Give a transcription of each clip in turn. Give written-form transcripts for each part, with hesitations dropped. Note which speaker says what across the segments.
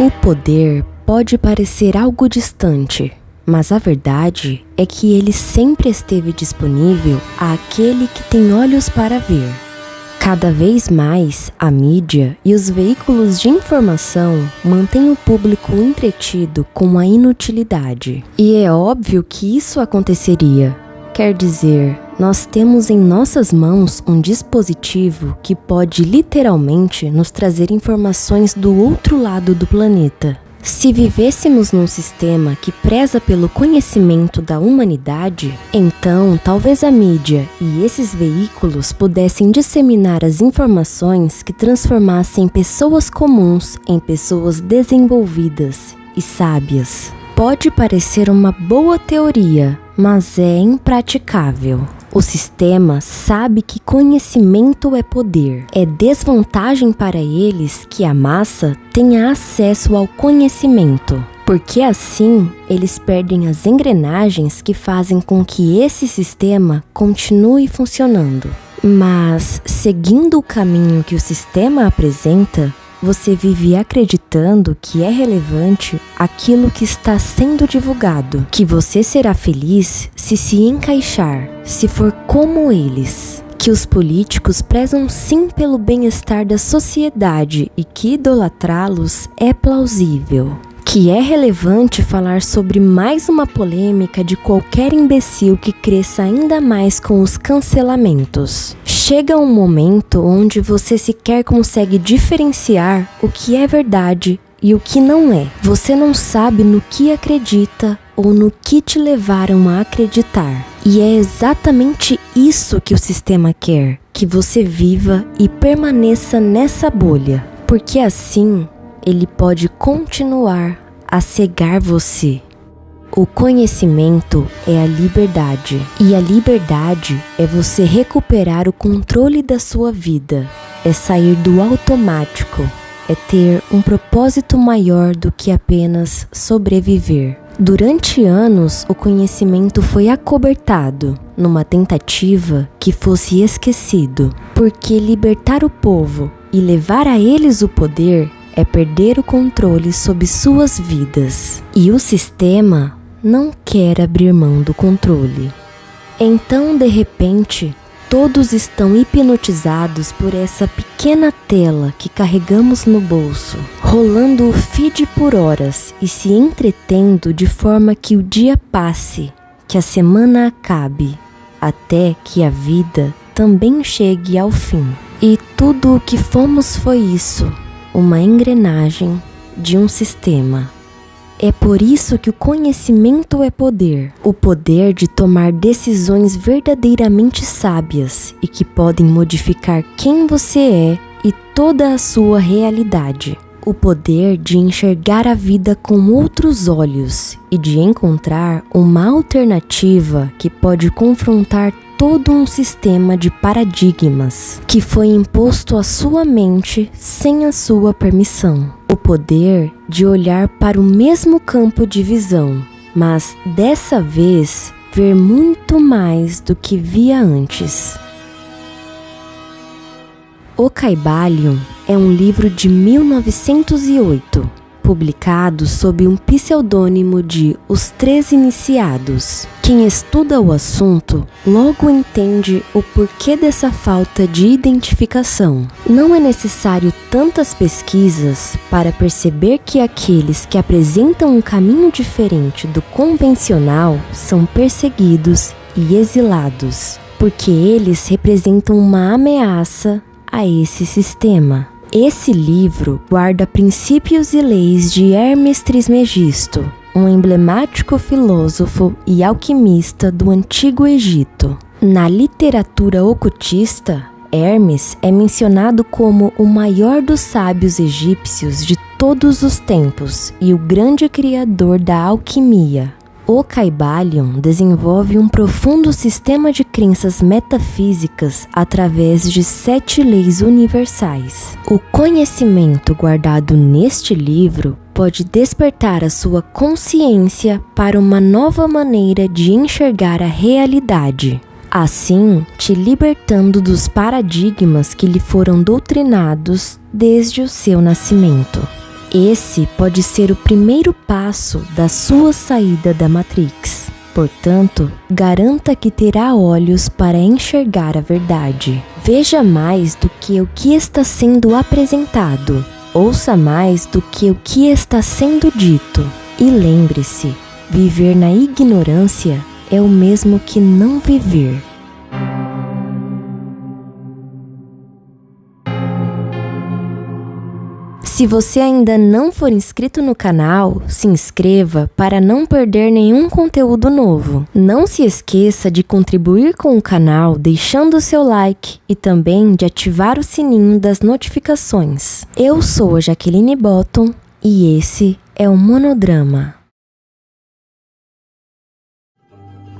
Speaker 1: O poder pode parecer algo distante, mas a verdade é que ele sempre esteve disponível àquele que tem olhos para ver. Cada vez mais, a mídia e os veículos de informação mantêm o público entretido com a inutilidade. E é óbvio que isso aconteceria. Quer dizer, nós temos em nossas mãos um dispositivo que pode literalmente nos trazer informações do outro lado do planeta. Se vivêssemos num sistema que preza pelo conhecimento da humanidade, então talvez a mídia e esses veículos pudessem disseminar as informações que transformassem pessoas comuns em pessoas desenvolvidas e sábias. Pode parecer uma boa teoria, mas é impraticável. O sistema sabe que conhecimento é poder. É desvantagem para eles que a massa tenha acesso ao conhecimento, porque assim eles perdem as engrenagens que fazem com que esse sistema continue funcionando. Mas, seguindo o caminho que o sistema apresenta, você vive acreditando que é relevante aquilo que está sendo divulgado, que você será feliz se encaixar, se for como eles, que os políticos prezam sim pelo bem-estar da sociedade e que idolatrá-los é plausível, que é relevante falar sobre mais uma polêmica de qualquer imbecil que cresça ainda mais com os cancelamentos. Chega um momento onde você sequer consegue diferenciar o que é verdade e o que não é. Você não sabe no que acredita ou no que te levaram a acreditar. E é exatamente isso que o sistema quer, que você viva e permaneça nessa bolha, porque assim ele pode continuar a cegar você. O conhecimento é a liberdade, e a liberdade é você recuperar o controle da sua vida, é sair do automático, é ter um propósito maior do que apenas sobreviver. Durante anos, o conhecimento foi acobertado, numa tentativa que fosse esquecido, porque libertar o povo e levar a eles o poder é perder o controle sobre suas vidas, e o sistema não quer abrir mão do controle. Então, de repente, todos estão hipnotizados por essa pequena tela que carregamos no bolso, rolando o feed por horas e se entretendo de forma que o dia passe, que a semana acabe, até que a vida também chegue ao fim. E tudo o que fomos foi isso, uma engrenagem de um sistema. É por isso que o conhecimento é poder. O poder de tomar decisões verdadeiramente sábias e que podem modificar quem você é e toda a sua realidade. O poder de enxergar a vida com outros olhos e de encontrar uma alternativa que pode confrontar todo um sistema de paradigmas que foi imposto à sua mente sem a sua permissão. O poder de olhar para o mesmo campo de visão, mas dessa vez ver muito mais do que via antes. O Kybalion é um livro de 1908, publicado sob um pseudônimo de Os Três Iniciados. Quem estuda o assunto logo entende o porquê dessa falta de identificação. Não é necessário tantas pesquisas para perceber que aqueles que apresentam um caminho diferente do convencional são perseguidos e exilados, porque eles representam uma ameaça a esse sistema. Esse livro guarda princípios e leis de Hermes Trismegisto, um emblemático filósofo e alquimista do Antigo Egito. Na literatura ocultista, Hermes é mencionado como o maior dos sábios egípcios de todos os tempos e o grande criador da alquimia. O Kybalion desenvolve um profundo sistema de crenças metafísicas através de 7 leis universais. O conhecimento guardado neste livro pode despertar a sua consciência para uma nova maneira de enxergar a realidade, assim te libertando dos paradigmas que lhe foram doutrinados desde o seu nascimento. Esse pode ser o primeiro passo da sua saída da Matrix. Portanto, garanta que terá olhos para enxergar a verdade. Veja mais do que o que está sendo apresentado. Ouça mais do que o que está sendo dito. E lembre-se, viver na ignorância é o mesmo que não viver. Se você ainda não for inscrito no canal, se inscreva para não perder nenhum conteúdo novo. Não se esqueça de contribuir com o canal deixando o seu like e também de ativar o sininho das notificações. Eu sou a Jaqueline Botton e esse é o Monodrama.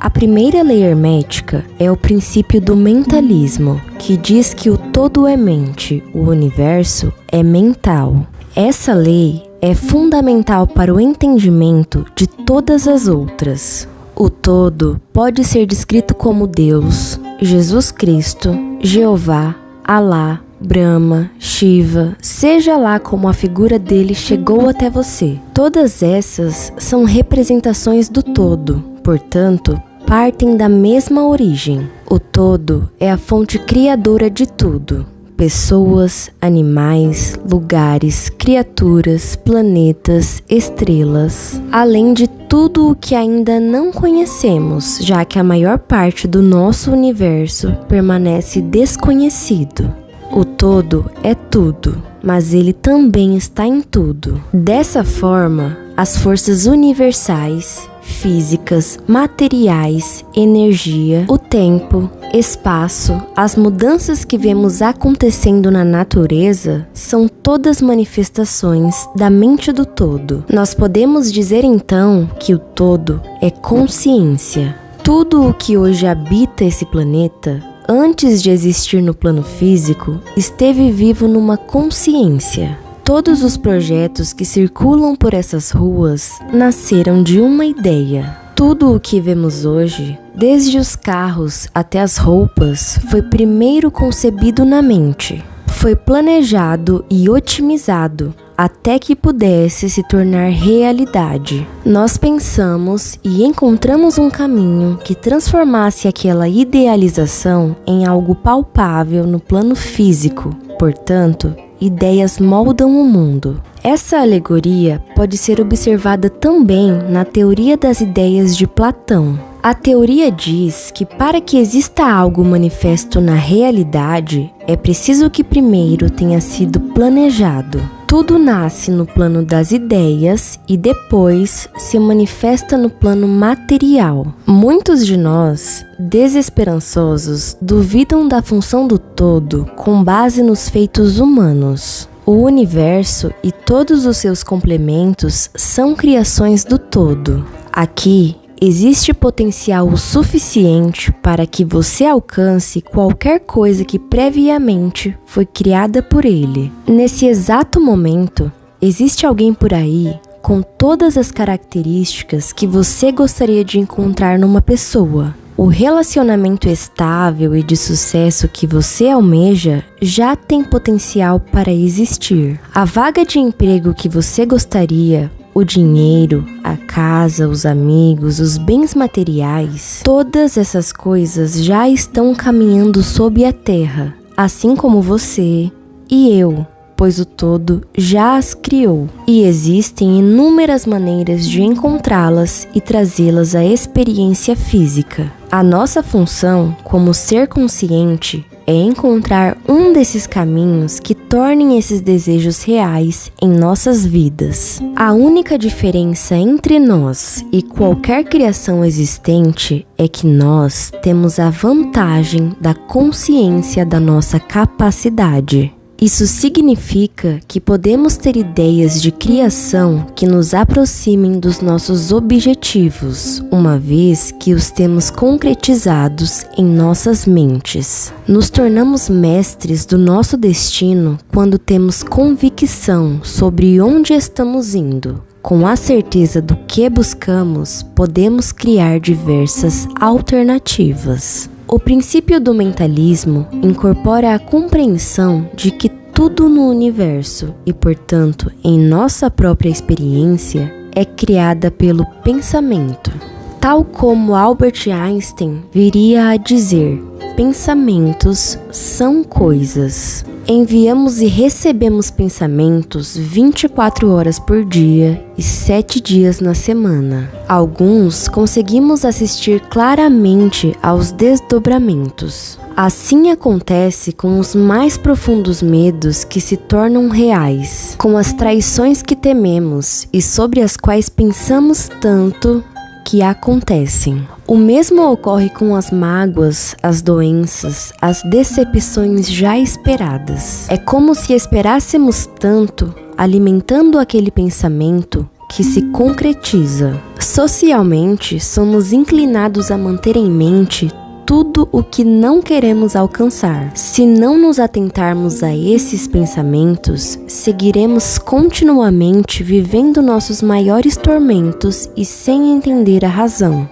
Speaker 1: A primeira lei hermética é o princípio do mentalismo, que diz que o todo é mente, o universo é mental. Essa lei é fundamental para o entendimento de todas as outras. O todo pode ser descrito como Deus, Jesus Cristo, Jeová, Alá, Brahma, Shiva, seja lá como a figura dele chegou até você. Todas essas são representações do todo, portanto, partem da mesma origem. O todo é a fonte criadora de tudo. Pessoas, animais, lugares, criaturas, planetas, estrelas, além de tudo o que ainda não conhecemos, já que a maior parte do nosso universo permanece desconhecido. O todo é tudo, mas ele também está em tudo. Dessa forma, as forças universais, físicas, materiais, energia, o tempo, espaço, as mudanças que vemos acontecendo na natureza são todas manifestações da mente do todo. Nós podemos dizer então que o todo é consciência. Tudo o que hoje habita esse planeta, antes de existir no plano físico, esteve vivo numa consciência. Todos os projetos que circulam por essas ruas nasceram de uma ideia. Tudo o que vemos hoje, desde os carros até as roupas, foi primeiro concebido na mente. Foi planejado e otimizado até que pudesse se tornar realidade. Nós pensamos e encontramos um caminho que transformasse aquela idealização em algo palpável no plano físico. Portanto, ideias moldam o mundo. Essa alegoria pode ser observada também na teoria das ideias de Platão. A teoria diz que para que exista algo manifesto na realidade, é preciso que primeiro tenha sido planejado. Tudo nasce no plano das ideias e depois se manifesta no plano material. Muitos de nós, desesperançosos, duvidam da função do todo com base nos feitos humanos. O universo e todos os seus complementos são criações do todo. Aqui, existe potencial o suficiente para que você alcance qualquer coisa que previamente foi criada por ele. Nesse exato momento, existe alguém por aí com todas as características que você gostaria de encontrar numa pessoa. O relacionamento estável e de sucesso que você almeja já tem potencial para existir. A vaga de emprego que você gostaria, o dinheiro, a casa, os amigos, os bens materiais, todas essas coisas já estão caminhando sob a terra, assim como você e eu, pois o todo já as criou. E existem inúmeras maneiras de encontrá-las e trazê-las à experiência física. A nossa função, como ser consciente, é encontrar um desses caminhos que tornem esses desejos reais em nossas vidas. A única diferença entre nós e qualquer criação existente é que nós temos a vantagem da consciência da nossa capacidade. Isso significa que podemos ter ideias de criação que nos aproximem dos nossos objetivos, uma vez que os temos concretizados em nossas mentes. Nos tornamos mestres do nosso destino quando temos convicção sobre onde estamos indo. Com a certeza do que buscamos, podemos criar diversas alternativas. O princípio do mentalismo incorpora a compreensão de que tudo no universo e, portanto, em nossa própria experiência, é criada pelo pensamento. Tal como Albert Einstein viria a dizer, pensamentos são coisas. Enviamos e recebemos pensamentos 24 horas por dia e 7 dias na semana. Alguns conseguimos assistir claramente aos desdobramentos. Assim acontece com os mais profundos medos que se tornam reais, com as traições que tememos e sobre as quais pensamos tanto que acontecem. O mesmo ocorre com as mágoas, as doenças, as decepções já esperadas. É como se esperássemos tanto, alimentando aquele pensamento que se concretiza. Socialmente, somos inclinados a manter em mente tudo o que não queremos alcançar. Se não nos atentarmos a esses pensamentos, seguiremos continuamente vivendo nossos maiores tormentos e sem entender a razão.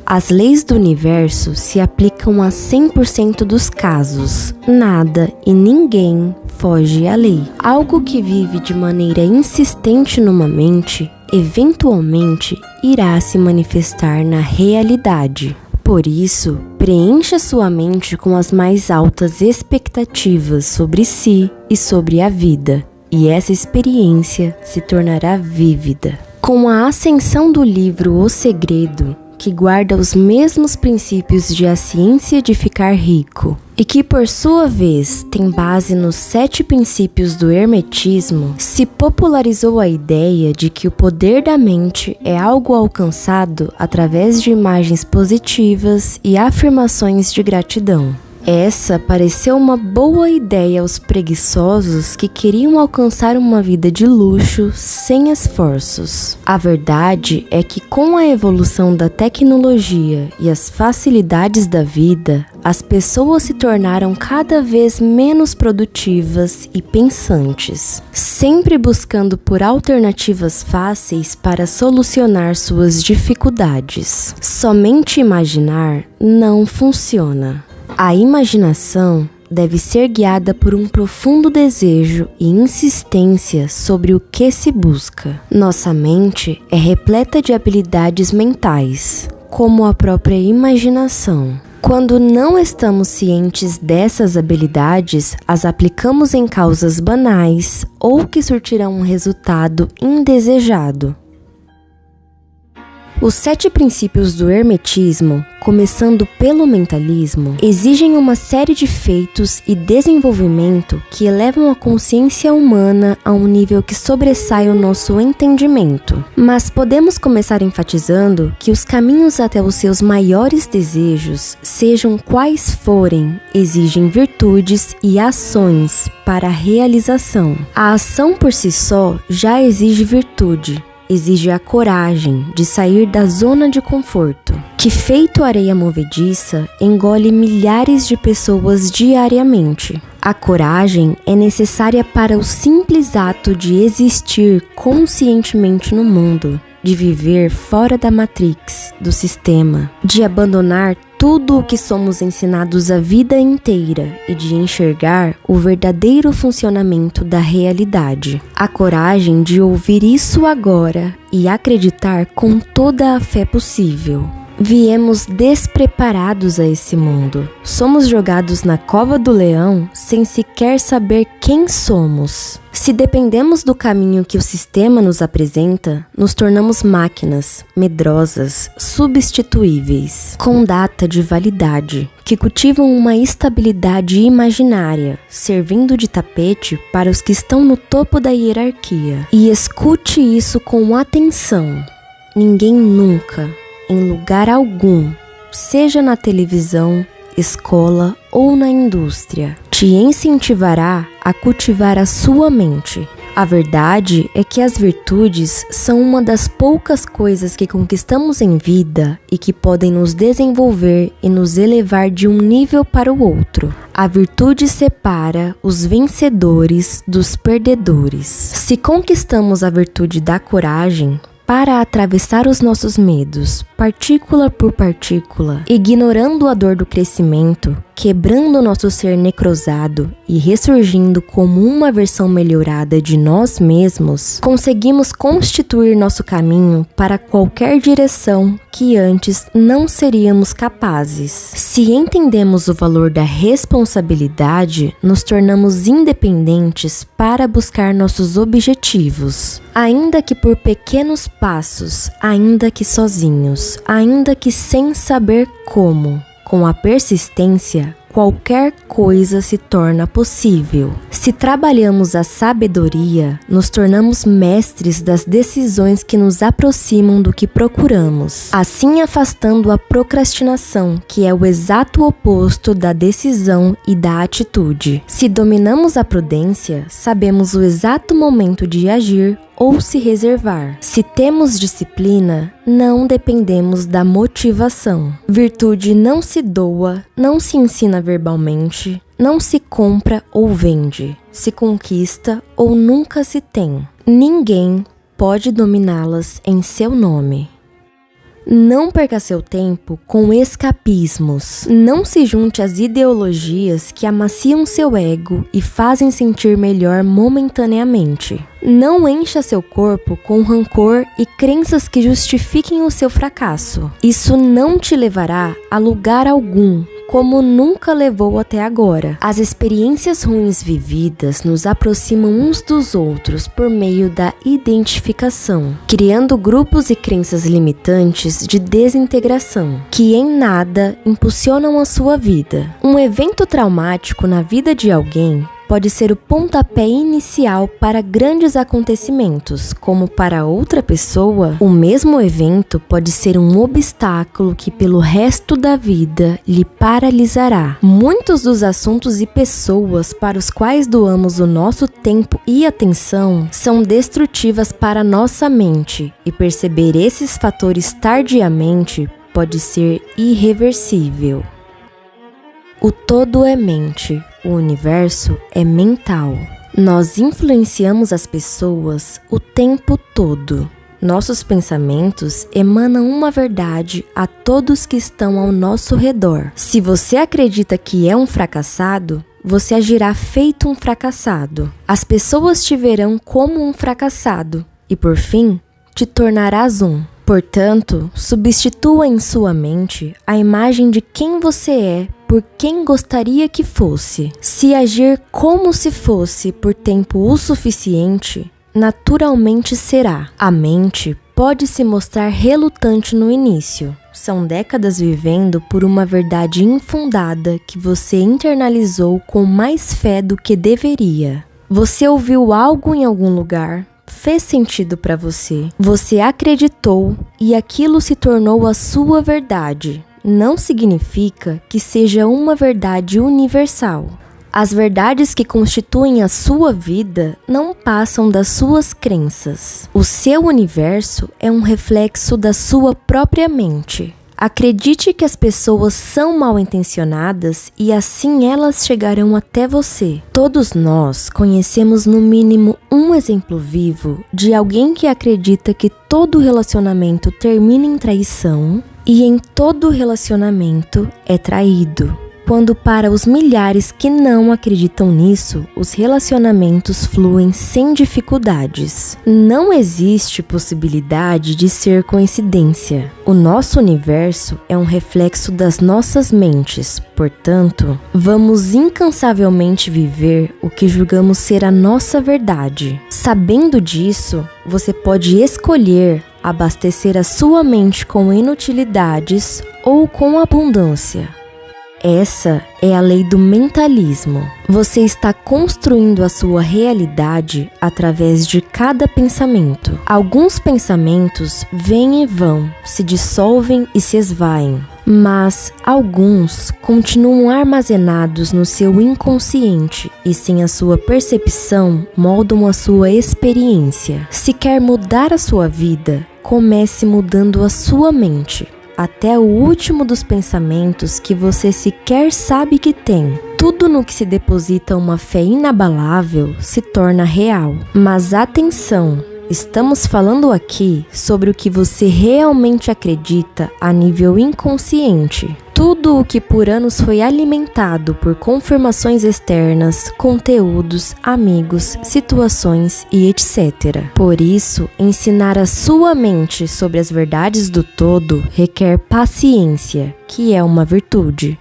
Speaker 1: As leis do universo se aplicam a 100% dos casos. Nada e ninguém foge à lei. Algo que vive de maneira insistente numa mente, eventualmente irá se manifestar na realidade. Por isso, preencha sua mente com as mais altas expectativas sobre si e sobre a vida, e essa experiência se tornará vívida. Com a ascensão do livro O Segredo, que guarda os mesmos princípios de A Ciência de Ficar Rico, e que por sua vez tem base nos 7 princípios do hermetismo, se popularizou a ideia de que o poder da mente é algo alcançado através de imagens positivas e afirmações de gratidão. Essa pareceu uma boa ideia aos preguiçosos que queriam alcançar uma vida de luxo sem esforços. A verdade é que com a evolução da tecnologia e as facilidades da vida, as pessoas se tornaram cada vez menos produtivas e pensantes, sempre buscando por alternativas fáceis para solucionar suas dificuldades. Somente imaginar não funciona. A imaginação deve ser guiada por um profundo desejo e insistência sobre o que se busca. Nossa mente é repleta de habilidades mentais, como a própria imaginação. Quando não estamos cientes dessas habilidades, as aplicamos em causas banais ou que surtirão um resultado indesejado. Os 7 princípios do hermetismo, começando pelo mentalismo, exigem uma série de feitos e desenvolvimento que elevam a consciência humana a um nível que sobressai o nosso entendimento. Mas podemos começar enfatizando que os caminhos até os seus maiores desejos, sejam quais forem, exigem virtudes e ações para a realização. A ação por si só já exige virtude. Exige a coragem de sair da zona de conforto, que feito areia movediça, engole milhares de pessoas diariamente. A coragem é necessária para o simples ato de existir conscientemente no mundo, de viver fora da matrix, do sistema, de abandonar tudo o que somos ensinados a vida inteira e de enxergar o verdadeiro funcionamento da realidade. A coragem de ouvir isso agora e acreditar com toda a fé possível. Viemos despreparados a esse mundo. Somos jogados na cova do leão sem sequer saber quem somos. Se dependemos do caminho que o sistema nos apresenta, nos tornamos máquinas, medrosas, substituíveis, com data de validade, que cultivam uma estabilidade imaginária, servindo de tapete para os que estão no topo da hierarquia. E escute isso com atenção. Ninguém nunca, em lugar algum, seja na televisão, escola ou na indústria, te incentivará a cultivar a sua mente. A verdade é que as virtudes são uma das poucas coisas que conquistamos em vida e que podem nos desenvolver e nos elevar de um nível para o outro. A virtude separa os vencedores dos perdedores. Se conquistamos a virtude da coragem, para atravessar os nossos medos, partícula por partícula, ignorando a dor do crescimento, quebrando nosso ser necrosado e ressurgindo como uma versão melhorada de nós mesmos, conseguimos constituir nosso caminho para qualquer direção que antes não seríamos capazes. Se entendemos o valor da responsabilidade, nos tornamos independentes para buscar nossos objetivos. Ainda que por pequenos passos, ainda que sozinhos, ainda que sem saber como, com a persistência, qualquer coisa se torna possível. Se trabalhamos a sabedoria, nos tornamos mestres das decisões que nos aproximam do que procuramos, assim afastando a procrastinação, que é o exato oposto da decisão e da atitude. Se dominamos a prudência, sabemos o exato momento de agir ou se reservar. Se temos disciplina, não dependemos da motivação. Virtude não se doa, não se ensina verbalmente, não se compra ou vende, se conquista ou nunca se tem. Ninguém pode dominá-las em seu nome. Não perca seu tempo com escapismos. Não se junte às ideologias que amaciam seu ego e fazem sentir melhor momentaneamente. Não encha seu corpo com rancor e crenças que justifiquem o seu fracasso. Isso não te levará a lugar algum, como nunca levou até agora. As experiências ruins vividas nos aproximam uns dos outros por meio da identificação, criando grupos e crenças limitantes de desintegração, que em nada impulsionam a sua vida. Um evento traumático na vida de alguém pode ser o pontapé inicial para grandes acontecimentos, como para outra pessoa, o mesmo evento pode ser um obstáculo que pelo resto da vida lhe paralisará. Muitos dos assuntos e pessoas para os quais doamos o nosso tempo e atenção são destrutivas para nossa mente, e perceber esses fatores tardiamente pode ser irreversível. O todo é mente, o universo é mental. Nós influenciamos as pessoas o tempo todo. Nossos pensamentos emanam uma verdade a todos que estão ao nosso redor. Se você acredita que é um fracassado, você agirá feito um fracassado. As pessoas te verão como um fracassado e, por fim, te tornarás um. Portanto, substitua em sua mente a imagem de quem você é por quem gostaria que fosse. Se agir como se fosse por tempo o suficiente, naturalmente será. A mente pode se mostrar relutante no início. São décadas vivendo por uma verdade infundada que você internalizou com mais fé do que deveria. Você ouviu algo em algum lugar, fez sentido para você. Você acreditou e aquilo se tornou a sua verdade. Não significa que seja uma verdade universal. As verdades que constituem a sua vida não passam das suas crenças. O seu universo é um reflexo da sua própria mente. Acredite que as pessoas são mal intencionadas e assim elas chegarão até você. Todos nós conhecemos no mínimo um exemplo vivo de alguém que acredita que todo relacionamento termina em traição e em todo relacionamento é traído. Quando para os milhares que não acreditam nisso, os relacionamentos fluem sem dificuldades. Não existe possibilidade de ser coincidência. O nosso universo é um reflexo das nossas mentes, portanto, vamos incansavelmente viver o que julgamos ser a nossa verdade. Sabendo disso, você pode escolher abastecer a sua mente com inutilidades ou com abundância. Essa é a lei do mentalismo. Você está construindo a sua realidade através de cada pensamento. Alguns pensamentos vêm e vão, se dissolvem e se esvaem, mas alguns continuam armazenados no seu inconsciente e, sem a sua percepção, moldam a sua experiência. Se quer mudar a sua vida, comece mudando a sua mente. Até o último dos pensamentos que você sequer sabe que tem. Tudo no que se deposita uma fé inabalável se torna real. Mas atenção, estamos falando aqui sobre o que você realmente acredita a nível inconsciente. tudo o que por anos foi alimentado por confirmações externas, conteúdos, amigos, situações e etc. Por isso, ensinar a sua mente sobre as verdades do todo requer paciência, que é uma virtude.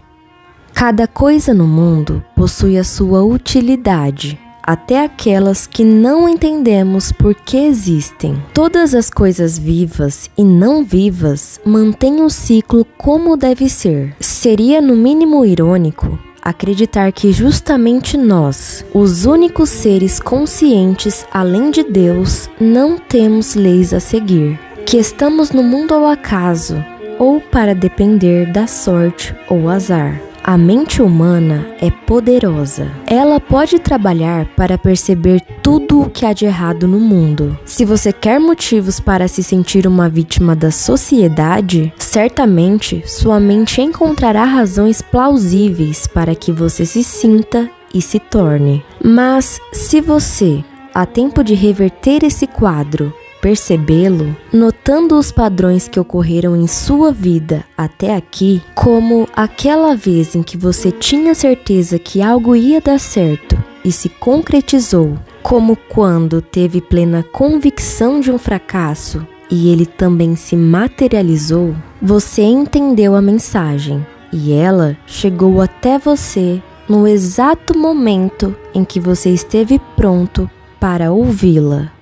Speaker 1: Cada coisa no mundo possui a sua utilidade, até aquelas que não entendemos por que existem. Todas as coisas vivas e não vivas mantêm o ciclo como deve ser. Seria no mínimo irônico acreditar que justamente nós, os únicos seres conscientes além de Deus, não temos leis a seguir, que estamos no mundo ao acaso ou para depender da sorte ou azar. A mente humana é poderosa. Ela pode trabalhar para perceber tudo o que há de errado no mundo. Se você quer motivos para se sentir uma vítima da sociedade, certamente sua mente encontrará razões plausíveis para que você se sinta e se torne. Mas se você, há tempo de reverter esse quadro, percebê-lo, notando os padrões que ocorreram em sua vida até aqui, como aquela vez em que você tinha certeza que algo ia dar certo e se concretizou, como quando teve plena convicção de um fracasso e ele também se materializou, você entendeu a mensagem e ela chegou até você no exato momento em que você esteve pronto para ouvi-la.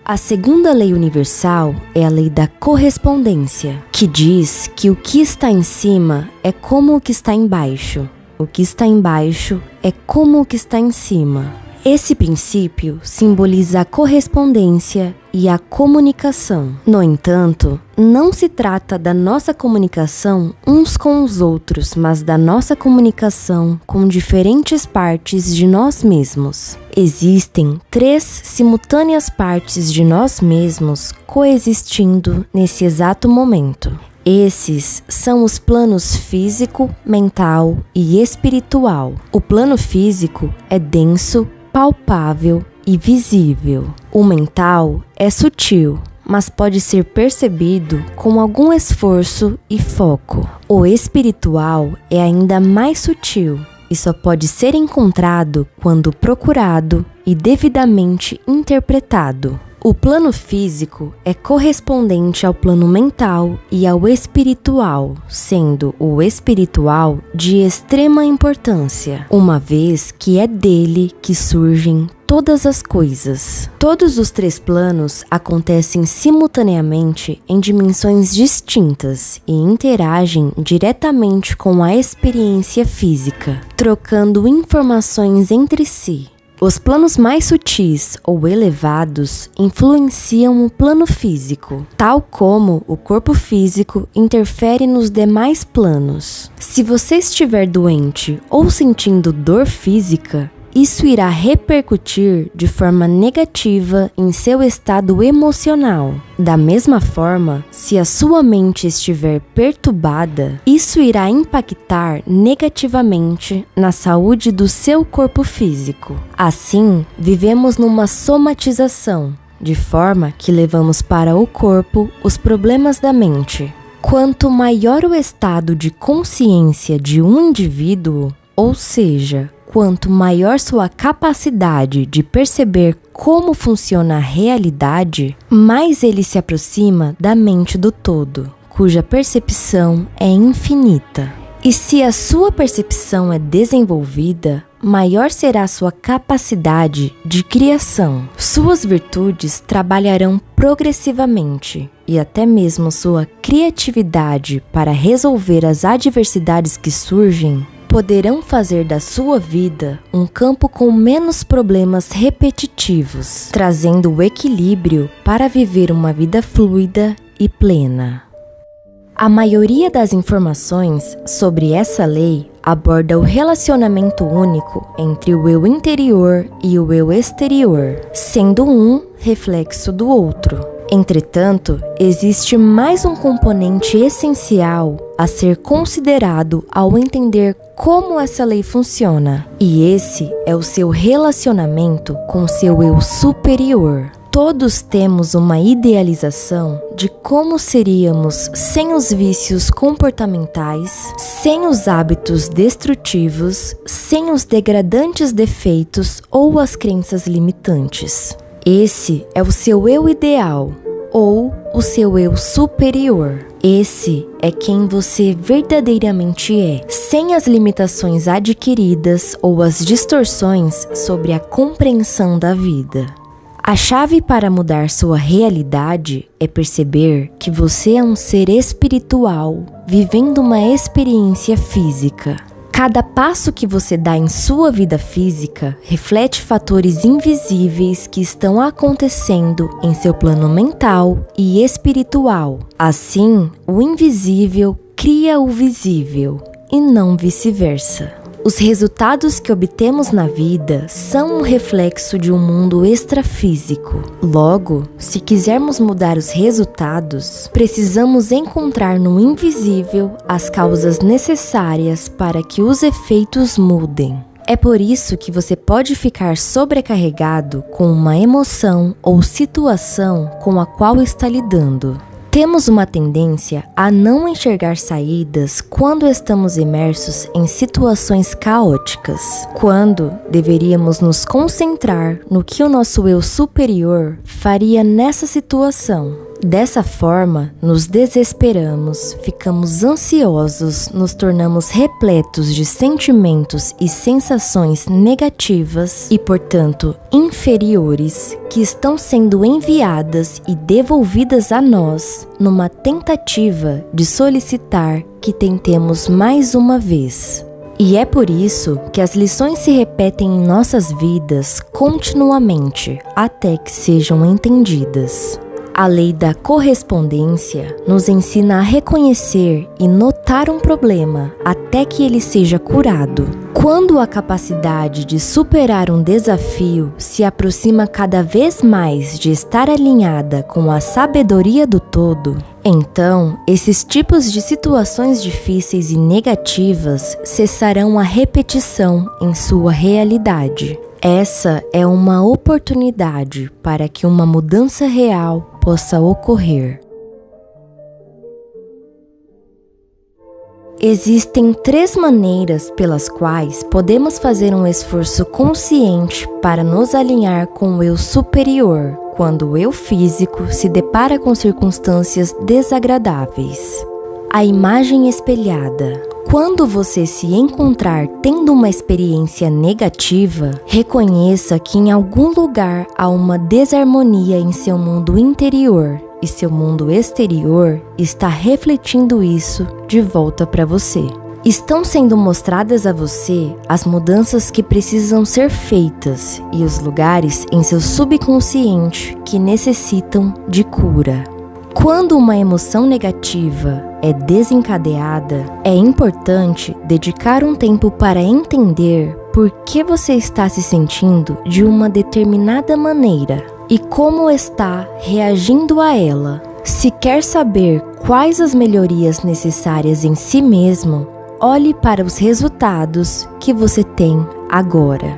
Speaker 1: A segunda lei universal é a lei da correspondência, que diz que o que está em cima é como o que está embaixo, o que está embaixo é como o que está em cima. Esse princípio simboliza a correspondência e a comunicação. No entanto, não se trata da nossa comunicação uns com os outros, mas da nossa comunicação com diferentes partes de nós mesmos. Existem 3 simultâneas partes de nós mesmos coexistindo nesse exato momento. Esses são os planos físico, mental e espiritual. O plano físico é denso, palpável e visível. O mental é sutil, mas pode ser percebido com algum esforço e foco. O espiritual é ainda mais sutil e só pode ser encontrado quando procurado e devidamente interpretado. O plano físico é correspondente ao plano mental e ao espiritual, sendo o espiritual de extrema importância, uma vez que é dele que surgem todas as coisas. Todos os 3 planos acontecem simultaneamente em dimensões distintas e interagem diretamente com a experiência física, trocando informações entre si. Os planos mais sutis ou elevados influenciam o plano físico, tal como o corpo físico interfere nos demais planos. Se você estiver doente ou sentindo dor física, isso irá repercutir de forma negativa em seu estado emocional. Da mesma forma, se a sua mente estiver perturbada, isso irá impactar negativamente na saúde do seu corpo físico. Assim, vivemos numa somatização, de forma que levamos para o corpo os problemas da mente. Quanto maior o estado de consciência de um indivíduo, ou seja, quanto maior sua capacidade de perceber como funciona a realidade, mais ele se aproxima da mente do todo, cuja percepção é infinita. E se a sua percepção é desenvolvida, maior será sua capacidade de criação. Suas virtudes trabalharão progressivamente e até mesmo sua criatividade para resolver as adversidades que surgem poderão fazer da sua vida um campo com menos problemas repetitivos, trazendo o equilíbrio para viver uma vida fluida e plena. A maioria das informações sobre essa lei aborda o relacionamento único entre o eu interior e o eu exterior, sendo um reflexo do outro. Entretanto, existe mais um componente essencial a ser considerado ao entender como essa lei funciona, e esse é o seu relacionamento com seu eu superior. Todos temos uma idealização de como seríamos sem os vícios comportamentais, sem os hábitos destrutivos, sem os degradantes defeitos ou as crenças limitantes. Esse é o seu eu ideal ou o seu eu superior. Esse é quem você verdadeiramente é, sem as limitações adquiridas ou as distorções sobre a compreensão da vida. A chave para mudar sua realidade é perceber que você é um ser espiritual, vivendo uma experiência física. Cada passo que você dá em sua vida física reflete fatores invisíveis que estão acontecendo em seu plano mental e espiritual. Assim, o invisível cria o visível e não vice-versa. Os resultados que obtemos na vida são um reflexo de um mundo extrafísico. Logo, se quisermos mudar os resultados, precisamos encontrar no invisível as causas necessárias para que os efeitos mudem. É por isso que você pode ficar sobrecarregado com uma emoção ou situação com a qual está lidando. Temos uma tendência a não enxergar saídas quando estamos imersos em situações caóticas, quando deveríamos nos concentrar no que o nosso eu superior faria nessa situação. Dessa forma, nos desesperamos, ficamos ansiosos, nos tornamos repletos de sentimentos e sensações negativas e, portanto, inferiores, que estão sendo enviadas e devolvidas a nós numa tentativa de solicitar que tentemos mais uma vez. E é por isso que as lições se repetem em nossas vidas continuamente, até que sejam entendidas. A lei da correspondência nos ensina a reconhecer e notar um problema até que ele seja curado. Quando a capacidade de superar um desafio se aproxima cada vez mais de estar alinhada com a sabedoria do todo, então esses tipos de situações difíceis e negativas cessarão a repetição em sua realidade. Essa é uma oportunidade para que uma mudança real possa ocorrer. Existem 3 maneiras pelas quais podemos fazer um esforço consciente para nos alinhar com o eu superior quando o eu físico se depara com circunstâncias desagradáveis. A imagem espelhada. Quando você se encontrar tendo uma experiência negativa, reconheça que em algum lugar há uma desarmonia em seu mundo interior e seu mundo exterior está refletindo isso de volta para você. Estão sendo mostradas a você as mudanças que precisam ser feitas e os lugares em seu subconsciente que necessitam de cura. Quando uma emoção negativa é desencadeada, é importante dedicar um tempo para entender por que você está se sentindo de uma determinada maneira e como está reagindo a ela. Se quer saber quais as melhorias necessárias em si mesmo, olhe para os resultados que você tem agora.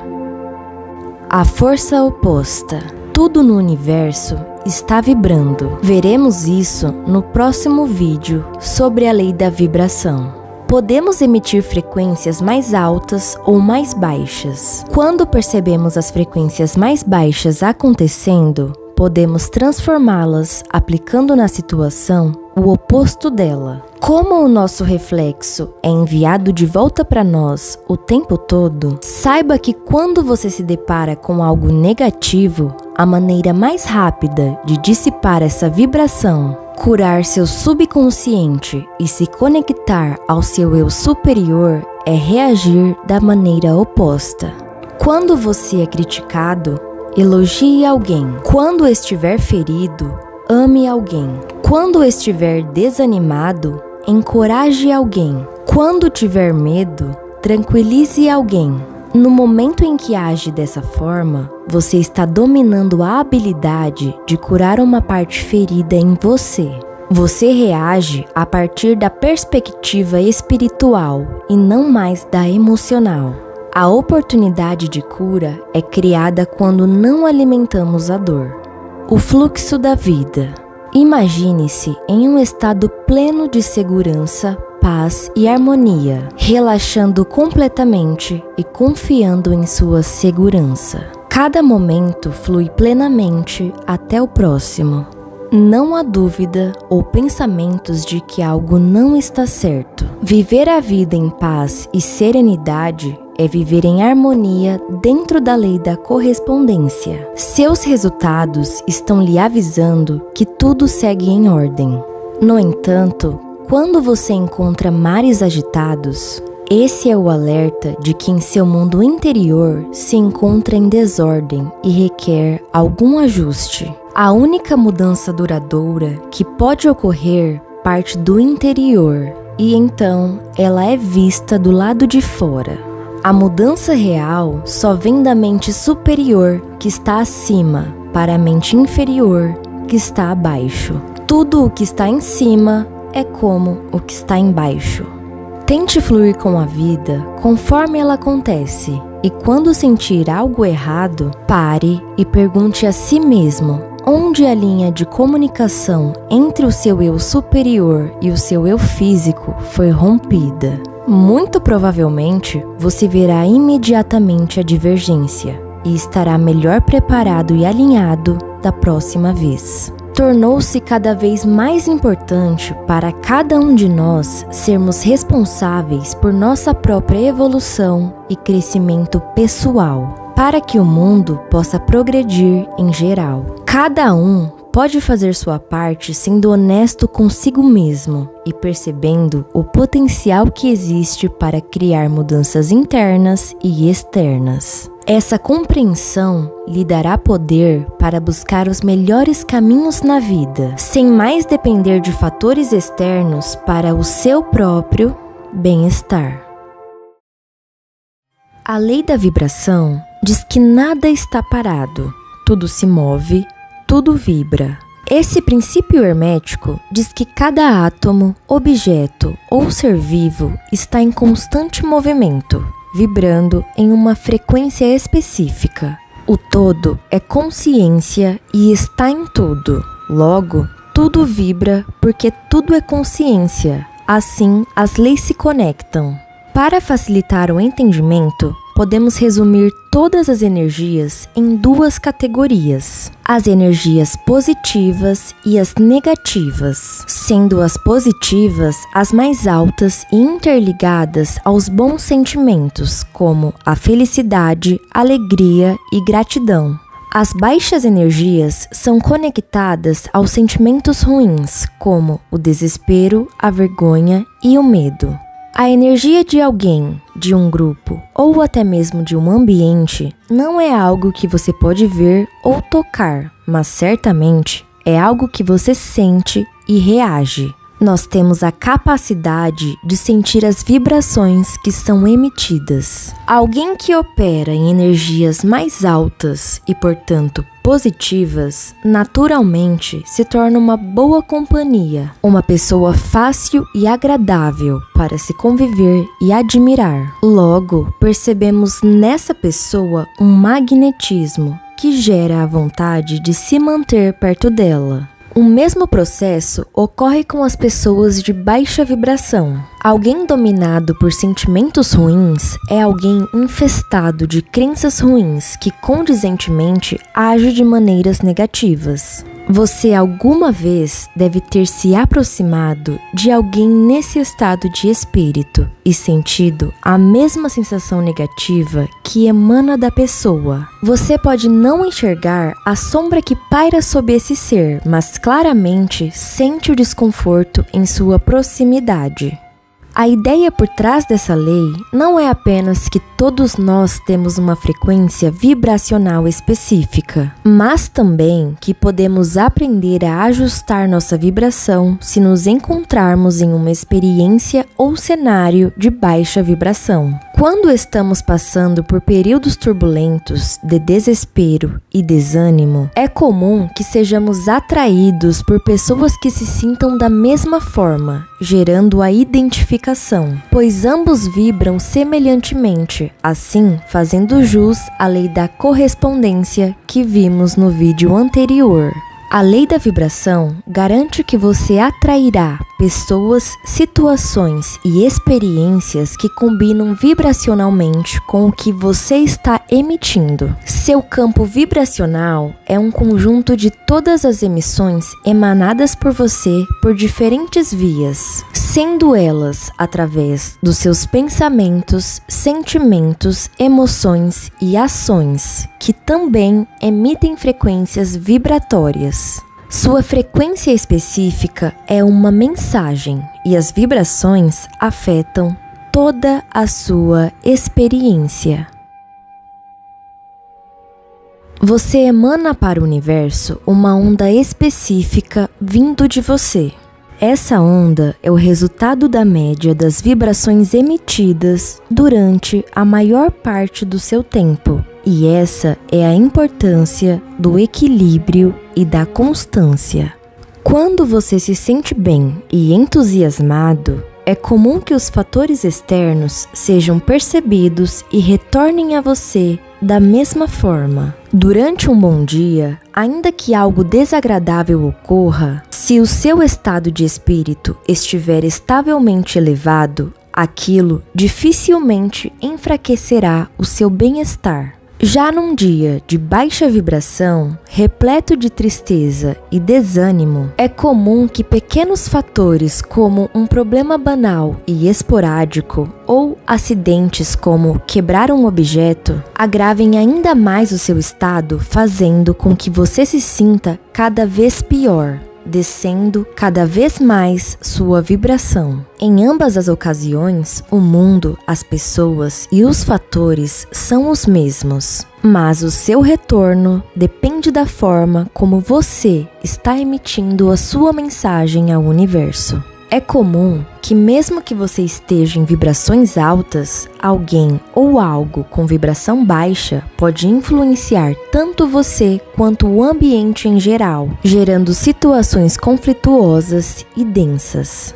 Speaker 1: A força oposta. Tudo no universo está vibrando. Veremos isso no próximo vídeo sobre a lei da vibração. Podemos emitir frequências mais altas ou mais baixas. Quando percebemos as frequências mais baixas acontecendo, podemos transformá-las aplicando na situação o oposto dela. Como o nosso reflexo é enviado de volta para nós o tempo todo, saiba que quando você se depara com algo negativo, a maneira mais rápida de dissipar essa vibração, curar seu subconsciente e se conectar ao seu eu superior é reagir da maneira oposta. Quando você é criticado, elogie alguém. Quando estiver ferido, ame alguém. Quando estiver desanimado, encoraje alguém. Quando tiver medo, tranquilize alguém. No momento em que age dessa forma, você está dominando a habilidade de curar uma parte ferida em você. Você reage a partir da perspectiva espiritual e não mais da emocional. A oportunidade de cura é criada quando não alimentamos a dor. O fluxo da vida. Imagine-se em um estado pleno de segurança, paz e harmonia, relaxando completamente e confiando em sua segurança. Cada momento flui plenamente até o próximo. Não há dúvida ou pensamentos de que algo não está certo. Viver a vida em paz e serenidade é viver em harmonia dentro da lei da correspondência. Seus resultados estão lhe avisando que tudo segue em ordem. No entanto, quando você encontra mares agitados, esse é o alerta de que em seu mundo interior se encontra em desordem e requer algum ajuste. A única mudança duradoura que pode ocorrer parte do interior e então ela é vista do lado de fora. A mudança real só vem da mente superior que está acima para a mente inferior que está abaixo. Tudo o que está em cima é como o que está embaixo. Tente fluir com a vida conforme ela acontece e quando sentir algo errado, pare e pergunte a si mesmo onde a linha de comunicação entre o seu eu superior e o seu eu físico foi rompida. Muito provavelmente, você verá imediatamente a divergência e estará melhor preparado e alinhado da próxima vez. Tornou-se cada vez mais importante para cada um de nós sermos responsáveis por nossa própria evolução e crescimento pessoal, para que o mundo possa progredir em geral. Cada um pode fazer sua parte sendo honesto consigo mesmo e percebendo o potencial que existe para criar mudanças internas e externas. Essa compreensão lhe dará poder para buscar os melhores caminhos na vida, sem mais depender de fatores externos para o seu próprio bem-estar. A lei da vibração diz que nada está parado, tudo se move, tudo vibra. Esse princípio hermético diz que cada átomo, objeto ou ser vivo está em constante movimento, vibrando em uma frequência específica. O todo é consciência e está em tudo. Logo, tudo vibra porque tudo é consciência. Assim, as leis se conectam. Para facilitar o entendimento, podemos resumir todas as energias em duas categorias: as energias positivas e as negativas, sendo as positivas as mais altas e interligadas aos bons sentimentos, como a felicidade, alegria e gratidão. As baixas energias são conectadas aos sentimentos ruins, como o desespero, a vergonha e o medo. A energia de alguém, de um grupo ou até mesmo de um ambiente não é algo que você pode ver ou tocar, mas certamente é algo que você sente e reage. Nós temos a capacidade de sentir as vibrações que são emitidas. Alguém que opera em energias mais altas e, portanto, positivas, naturalmente se torna uma boa companhia, uma pessoa fácil e agradável para se conviver e admirar. Logo, percebemos nessa pessoa um magnetismo que gera a vontade de se manter perto dela. O mesmo processo ocorre com as pessoas de baixa vibração. Alguém dominado por sentimentos ruins é alguém infestado de crenças ruins que condizentemente age de maneiras negativas. Você alguma vez deve ter se aproximado de alguém nesse estado de espírito e sentido a mesma sensação negativa que emana da pessoa. Você pode não enxergar a sombra que paira sob esse ser, mas claramente sente o desconforto em sua proximidade. A ideia por trás dessa lei não é apenas que todos nós temos uma frequência vibracional específica, mas também que podemos aprender a ajustar nossa vibração se nos encontrarmos em uma experiência ou cenário de baixa vibração. Quando estamos passando por períodos turbulentos de desespero e desânimo, é comum que sejamos atraídos por pessoas que se sintam da mesma forma gerando a identificação, pois ambos vibram semelhantemente, assim fazendo jus à lei da correspondência que vimos no vídeo anterior. A lei da vibração garante que você atrairá pessoas, situações e experiências que combinam vibracionalmente com o que você está emitindo. Seu campo vibracional é um conjunto de todas as emissões emanadas por você por diferentes vias, sendo elas através dos seus pensamentos, sentimentos, emoções e ações, que também emitem frequências vibratórias. Sua frequência específica é uma mensagem e as vibrações afetam toda a sua experiência. Você emana para o universo uma onda específica vindo de você. Essa onda é o resultado da média das vibrações emitidas durante a maior parte do seu tempo. E essa é a importância do equilíbrio e da constância. Quando você se sente bem e entusiasmado, é comum que os fatores externos sejam percebidos e retornem a você da mesma forma. Durante um bom dia, ainda que algo desagradável ocorra, se o seu estado de espírito estiver estavelmente elevado, aquilo dificilmente enfraquecerá o seu bem-estar. Já num dia de baixa vibração, repleto de tristeza e desânimo, é comum que pequenos fatores como um problema banal e esporádico ou acidentes como quebrar um objeto agravem ainda mais o seu estado, fazendo com que você se sinta cada vez pior, descendo cada vez mais sua vibração. Em ambas as ocasiões, o mundo, as pessoas e os fatores são os mesmos, mas o seu retorno depende da forma como você está emitindo a sua mensagem ao universo. É comum que mesmo que você esteja em vibrações altas, alguém ou algo com vibração baixa pode influenciar tanto você quanto o ambiente em geral, gerando situações conflituosas e densas.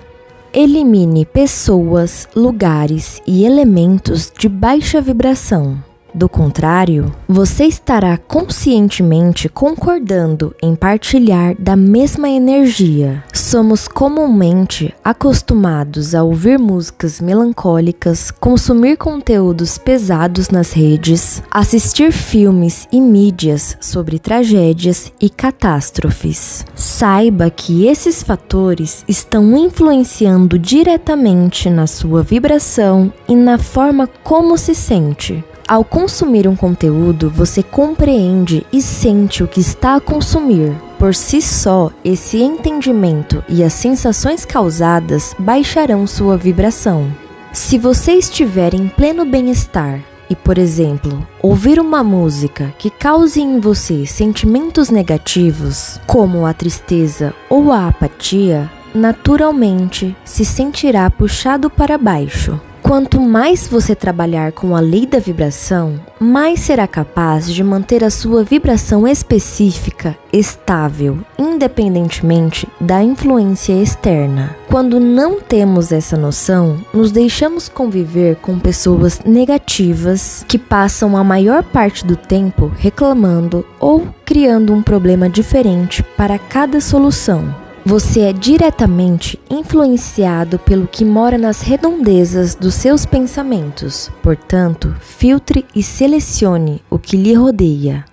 Speaker 1: Elimine pessoas, lugares e elementos de baixa vibração. Do contrário, você estará conscientemente concordando em partilhar da mesma energia. Somos comumente acostumados a ouvir músicas melancólicas, consumir conteúdos pesados nas redes, assistir filmes e mídias sobre tragédias e catástrofes. Saiba que esses fatores estão influenciando diretamente na sua vibração e na forma como se sente. Ao consumir um conteúdo, você compreende e sente o que está a consumir. Por si só, esse entendimento e as sensações causadas baixarão sua vibração. Se você estiver em pleno bem-estar e, por exemplo, ouvir uma música que cause em você sentimentos negativos, como a tristeza ou a apatia, naturalmente se sentirá puxado para baixo. Quanto mais você trabalhar com a lei da vibração, mais será capaz de manter a sua vibração específica estável, independentemente da influência externa. Quando não temos essa noção, nos deixamos conviver com pessoas negativas que passam a maior parte do tempo reclamando ou criando um problema diferente para cada solução. Você é diretamente influenciado pelo que mora nas redondezas dos seus pensamentos. Portanto, filtre e selecione o que lhe rodeia.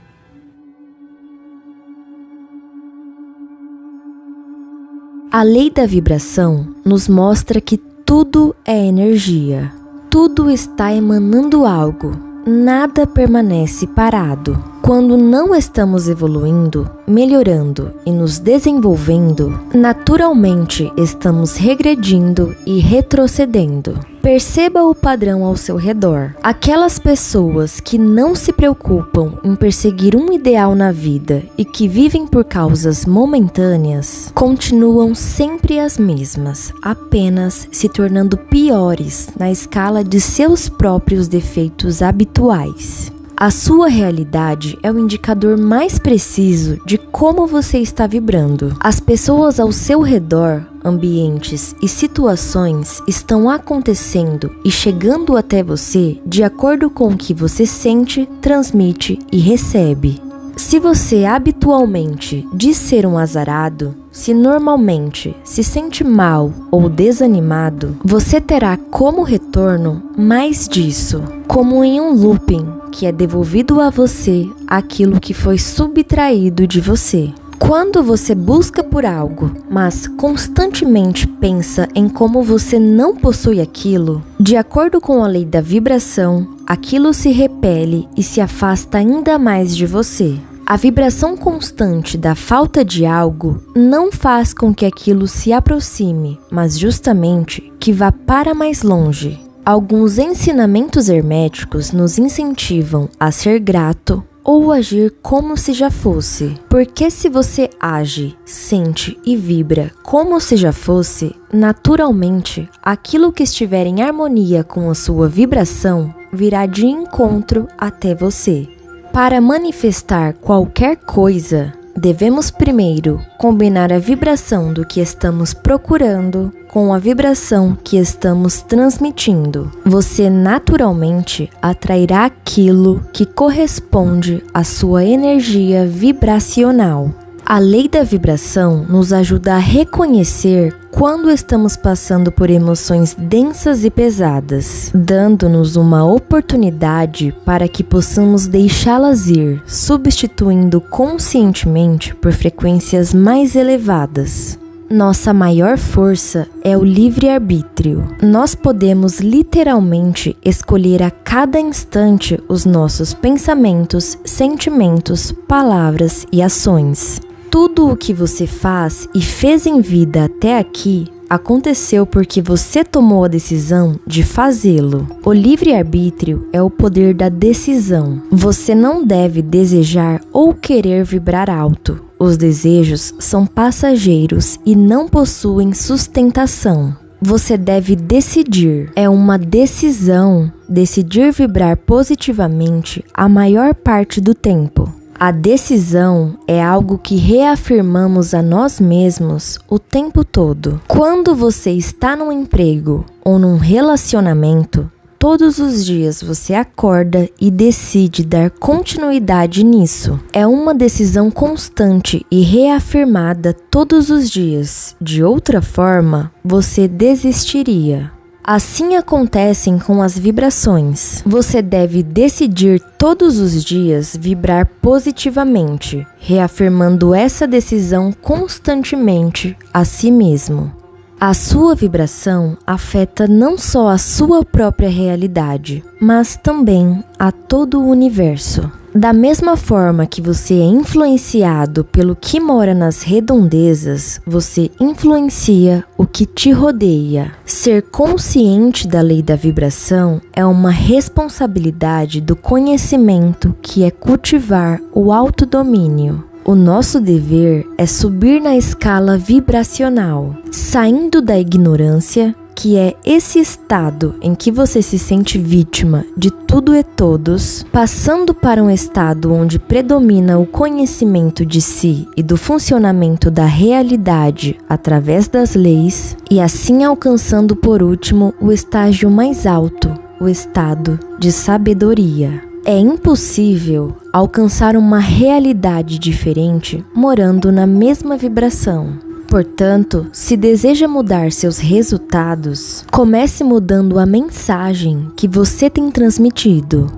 Speaker 1: A lei da vibração nos mostra que tudo é energia. Tudo está emanando algo. Nada permanece parado. Quando não estamos evoluindo, melhorando e nos desenvolvendo, naturalmente estamos regredindo e retrocedendo. Perceba o padrão ao seu redor. Aquelas pessoas que não se preocupam em perseguir um ideal na vida e que vivem por causas momentâneas, continuam sempre as mesmas, apenas se tornando piores na escala de seus próprios defeitos habituais. A sua realidade é o indicador mais preciso de como você está vibrando. As pessoas ao seu redor, ambientes e situações estão acontecendo e chegando até você de acordo com o que você sente, transmite e recebe. Se você habitualmente diz ser um azarado, se normalmente se sente mal ou desanimado, você terá como retorno mais disso, como em um looping que é devolvido a você aquilo que foi subtraído de você. Quando você busca por algo, mas constantemente pensa em como você não possui aquilo, de acordo com a lei da vibração, aquilo se repele e se afasta ainda mais de você. A vibração constante da falta de algo não faz com que aquilo se aproxime, mas justamente que vá para mais longe. Alguns ensinamentos herméticos nos incentivam a ser grato ou agir como se já fosse. Porque se você age, sente e vibra como se já fosse, naturalmente, aquilo que estiver em harmonia com a sua vibração virá de encontro até você. Para manifestar qualquer coisa, devemos primeiro combinar a vibração do que estamos procurando com a vibração que estamos transmitindo. Você naturalmente atrairá aquilo que corresponde à sua energia vibracional. A lei da vibração nos ajuda a reconhecer quando estamos passando por emoções densas e pesadas, dando-nos uma oportunidade para que possamos deixá-las ir, substituindo conscientemente por frequências mais elevadas. Nossa maior força é o livre-arbítrio. Nós podemos literalmente escolher a cada instante os nossos pensamentos, sentimentos, palavras e ações. Tudo o que você faz e fez em vida até aqui aconteceu porque você tomou a decisão de fazê-lo. O livre-arbítrio é o poder da decisão. Você não deve desejar ou querer vibrar alto. Os desejos são passageiros e não possuem sustentação. Você deve decidir. É uma decisão decidir vibrar positivamente a maior parte do tempo. A decisão é algo que reafirmamos a nós mesmos o tempo todo. Quando você está num emprego ou num relacionamento, todos os dias você acorda e decide dar continuidade nisso. É uma decisão constante e reafirmada todos os dias. De outra forma, você desistiria. Assim acontecem com as vibrações. Você deve decidir todos os dias vibrar positivamente, reafirmando essa decisão constantemente a si mesmo. A sua vibração afeta não só a sua própria realidade, mas também a todo o universo. Da mesma forma que você é influenciado pelo que mora nas redondezas, você influencia o que te rodeia. Ser consciente da lei da vibração é uma responsabilidade do conhecimento que é cultivar o autodomínio. O nosso dever é subir na escala vibracional, saindo da ignorância, que é esse estado em que você se sente vítima de tudo e todos, passando para um estado onde predomina o conhecimento de si e do funcionamento da realidade através das leis, e assim alcançando por último o estágio mais alto, o estado de sabedoria. É impossível alcançar uma realidade diferente morando na mesma vibração. Portanto, se deseja mudar seus resultados, comece mudando a mensagem que você tem transmitido.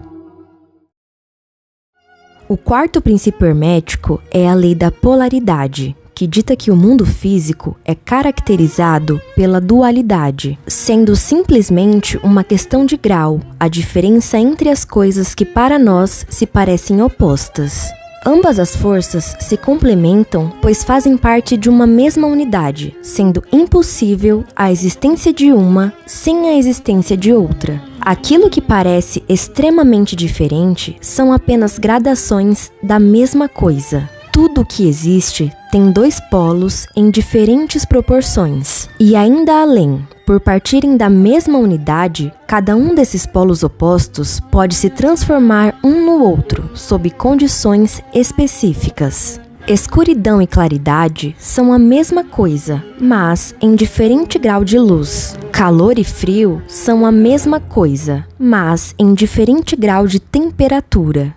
Speaker 1: O quarto princípio hermético é a lei da polaridade, que dita que o mundo físico é caracterizado pela dualidade, sendo simplesmente uma questão de grau, a diferença entre as coisas que para nós se parecem opostas. Ambas as forças se complementam, pois fazem parte de uma mesma unidade, sendo impossível a existência de uma sem a existência de outra. Aquilo que parece extremamente diferente são apenas gradações da mesma coisa. Tudo o que existe tem dois polos em diferentes proporções. E ainda além, por partirem da mesma unidade, cada um desses polos opostos pode se transformar um no outro, sob condições específicas. Escuridão e claridade são a mesma coisa, mas em diferente grau de luz. Calor e frio são a mesma coisa, mas em diferente grau de temperatura.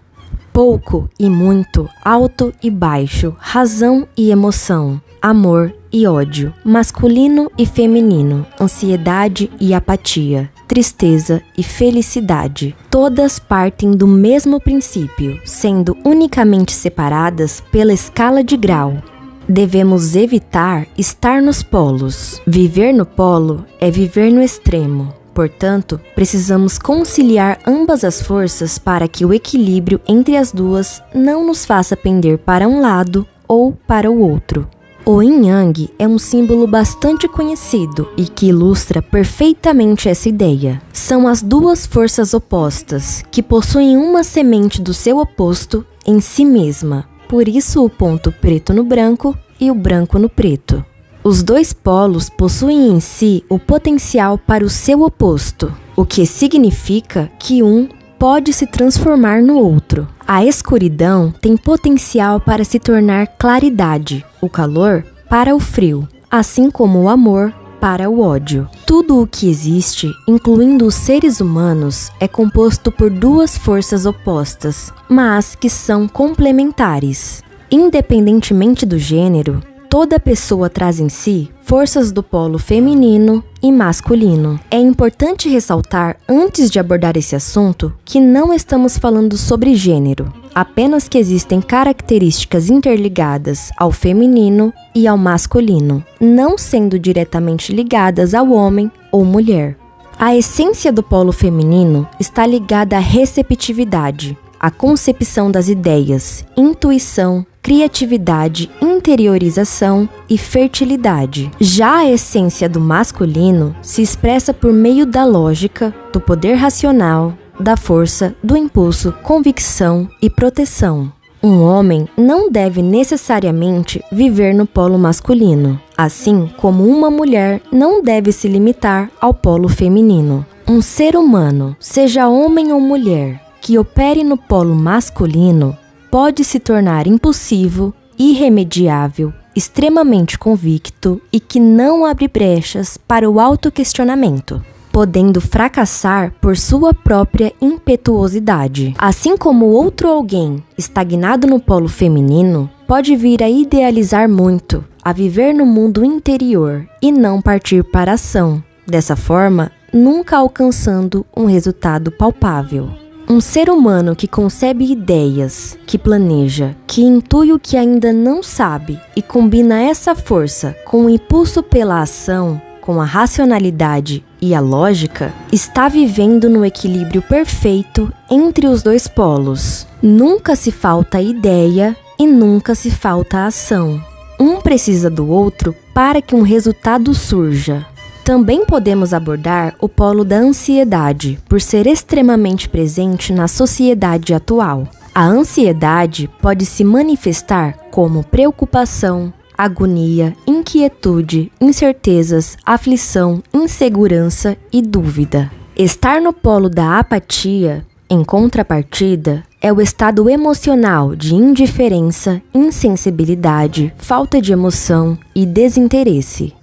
Speaker 1: Pouco e muito, alto e baixo, razão e emoção, amor e ódio, masculino e feminino, ansiedade e apatia, tristeza e felicidade. Todas partem do mesmo princípio, sendo unicamente separadas pela escala de grau. Devemos evitar estar nos polos. Viver no polo é viver no extremo. Portanto, precisamos conciliar ambas as forças para que o equilíbrio entre as duas não nos faça pender para um lado ou para o outro. O Yin-Yang é um símbolo bastante conhecido e que ilustra perfeitamente essa ideia. São as duas forças opostas, que possuem uma semente do seu oposto em si mesma. Por isso o ponto preto no branco e o branco no preto. Os dois polos possuem em si o potencial para o seu oposto, o que significa que um pode se transformar no outro. A escuridão tem potencial para se tornar claridade, o calor para o frio, assim como o amor para o ódio. Tudo o que existe, incluindo os seres humanos, é composto por duas forças opostas, mas que são complementares. Independentemente do gênero, toda pessoa traz em si forças do polo feminino e masculino. É importante ressaltar, antes de abordar esse assunto, que não estamos falando sobre gênero, apenas que existem características interligadas ao feminino e ao masculino, não sendo diretamente ligadas ao homem ou mulher. A essência do polo feminino está ligada à receptividade, à concepção das ideias, intuição, criatividade, interiorização e fertilidade. Já a essência do masculino se expressa por meio da lógica, do poder racional, da força, do impulso, convicção e proteção. Um homem não deve necessariamente viver no polo masculino, assim como uma mulher não deve se limitar ao polo feminino. Um ser humano, seja homem ou mulher, que opere no polo masculino, pode se tornar impulsivo, irremediável, extremamente convicto e que não abre brechas para o autoquestionamento, podendo fracassar por sua própria impetuosidade. Assim como outro alguém estagnado no polo feminino pode vir a idealizar muito, a viver no mundo interior e não partir para a ação, dessa forma, nunca alcançando um resultado palpável. Um ser humano que concebe ideias, que planeja, que intui o que ainda não sabe e combina essa força com o impulso pela ação, com a racionalidade e a lógica, está vivendo no equilíbrio perfeito entre os dois polos. Nunca se falta ideia e nunca se falta ação. Um precisa do outro para que um resultado surja. Também podemos abordar o polo da ansiedade, por ser extremamente presente na sociedade atual. A ansiedade pode se manifestar como preocupação, agonia, inquietude, incertezas, aflição, insegurança e dúvida. Estar no polo da apatia, em contrapartida, é o estado emocional de indiferença, insensibilidade, falta de emoção e desinteresse.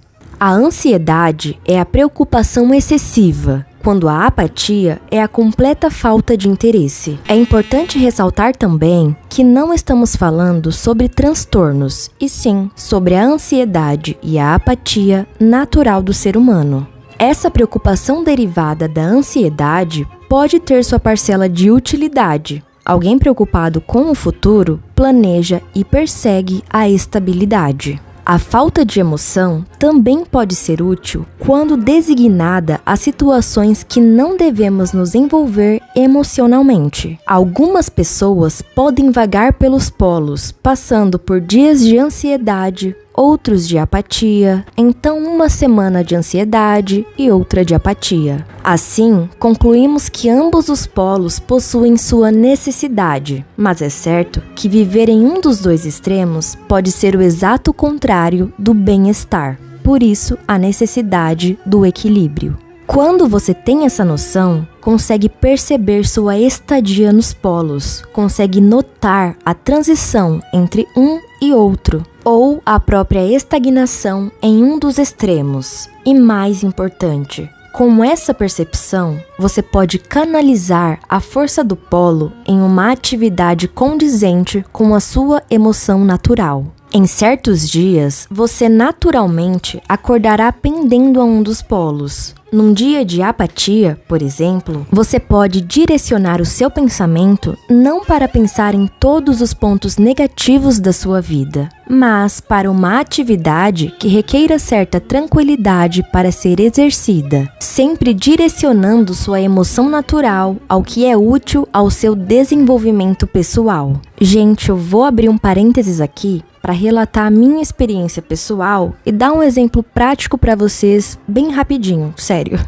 Speaker 1: A ansiedade é a preocupação excessiva, quando a apatia é a completa falta de interesse. É importante ressaltar também que não estamos falando sobre transtornos, e sim sobre a ansiedade e a apatia natural do ser humano. Essa preocupação derivada da ansiedade pode ter sua parcela de utilidade. Alguém preocupado com o futuro planeja e persegue a estabilidade. A falta de emoção também pode ser útil quando designada a situações que não devemos nos envolver emocionalmente. Algumas pessoas podem vagar pelos polos, passando por dias de ansiedade, outros de apatia, então uma semana de ansiedade e outra de apatia. Assim, concluímos que ambos os polos possuem sua necessidade, mas é certo que viver em um dos dois extremos pode ser o exato contrário do bem-estar. Por isso, a necessidade do equilíbrio. Quando você tem essa noção, consegue perceber sua estadia nos polos, consegue notar a transição entre um e outro, ou a própria estagnação em um dos extremos. E mais importante, com essa percepção, você pode canalizar a força do polo em uma atividade condizente com a sua emoção natural. Em certos dias, você naturalmente acordará pendendo a um dos polos. Num dia de apatia, por exemplo, você pode direcionar o seu pensamento não para pensar em todos os pontos negativos da sua vida, mas para uma atividade que requeira certa tranquilidade para ser exercida, sempre direcionando sua emoção natural ao que é útil ao seu desenvolvimento pessoal. Gente, eu vou abrir um parênteses aqui para relatar a minha experiência pessoal e dar um exemplo prático para vocês bem rapidinho, sério.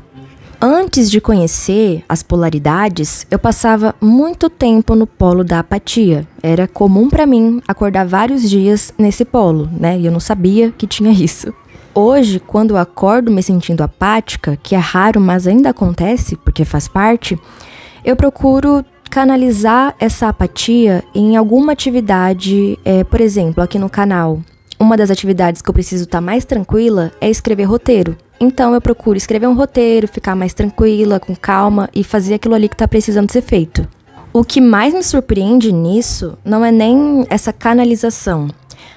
Speaker 1: Antes de conhecer as polaridades, eu passava muito tempo no polo da apatia. Era comum para mim acordar vários dias nesse polo, né? E eu não sabia que tinha isso. Hoje, quando eu acordo me sentindo apática, que é raro, mas ainda acontece, porque faz parte, eu procuro canalizar essa apatia em alguma atividade, por exemplo, aqui no canal. Uma das atividades que eu preciso estar mais tranquila é escrever roteiro. Então eu procuro escrever um roteiro, ficar mais tranquila, com calma e fazer aquilo ali que está precisando ser feito. O que mais me surpreende nisso não é nem essa canalização,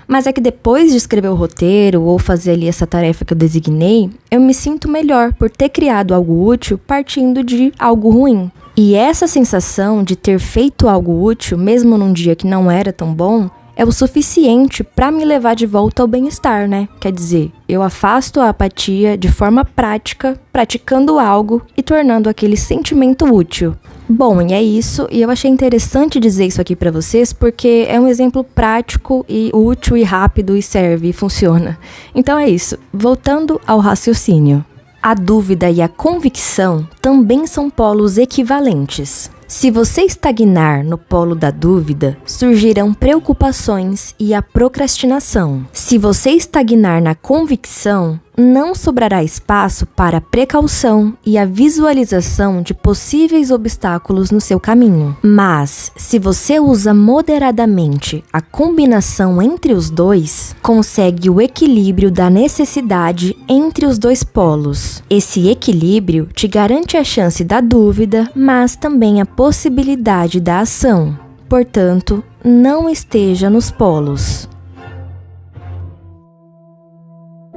Speaker 1: mas é que depois de escrever o roteiro ou fazer ali essa tarefa que eu designei, eu me sinto melhor por ter criado algo útil partindo de algo ruim. E essa sensação de ter feito algo útil, mesmo num dia que não era tão bom, é o suficiente para me levar de volta ao bem-estar, né? Quer dizer, eu afasto a apatia de forma prática, praticando algo e tornando aquele sentimento útil. Bom, e é isso, e eu achei interessante dizer isso aqui para vocês porque é um exemplo prático e útil e rápido e serve e funciona. Então é isso, voltando ao raciocínio. A dúvida e a convicção também são polos equivalentes. Se você estagnar no polo da dúvida, surgirão preocupações e a procrastinação. Se você estagnar na convicção, não sobrará espaço para a precaução e a visualização de possíveis obstáculos no seu caminho. Mas, se você usa moderadamente a combinação entre os dois, consegue o equilíbrio da necessidade entre os dois polos. Esse equilíbrio te garante a chance da dúvida, mas também a possibilidade da ação. Portanto, não esteja nos polos.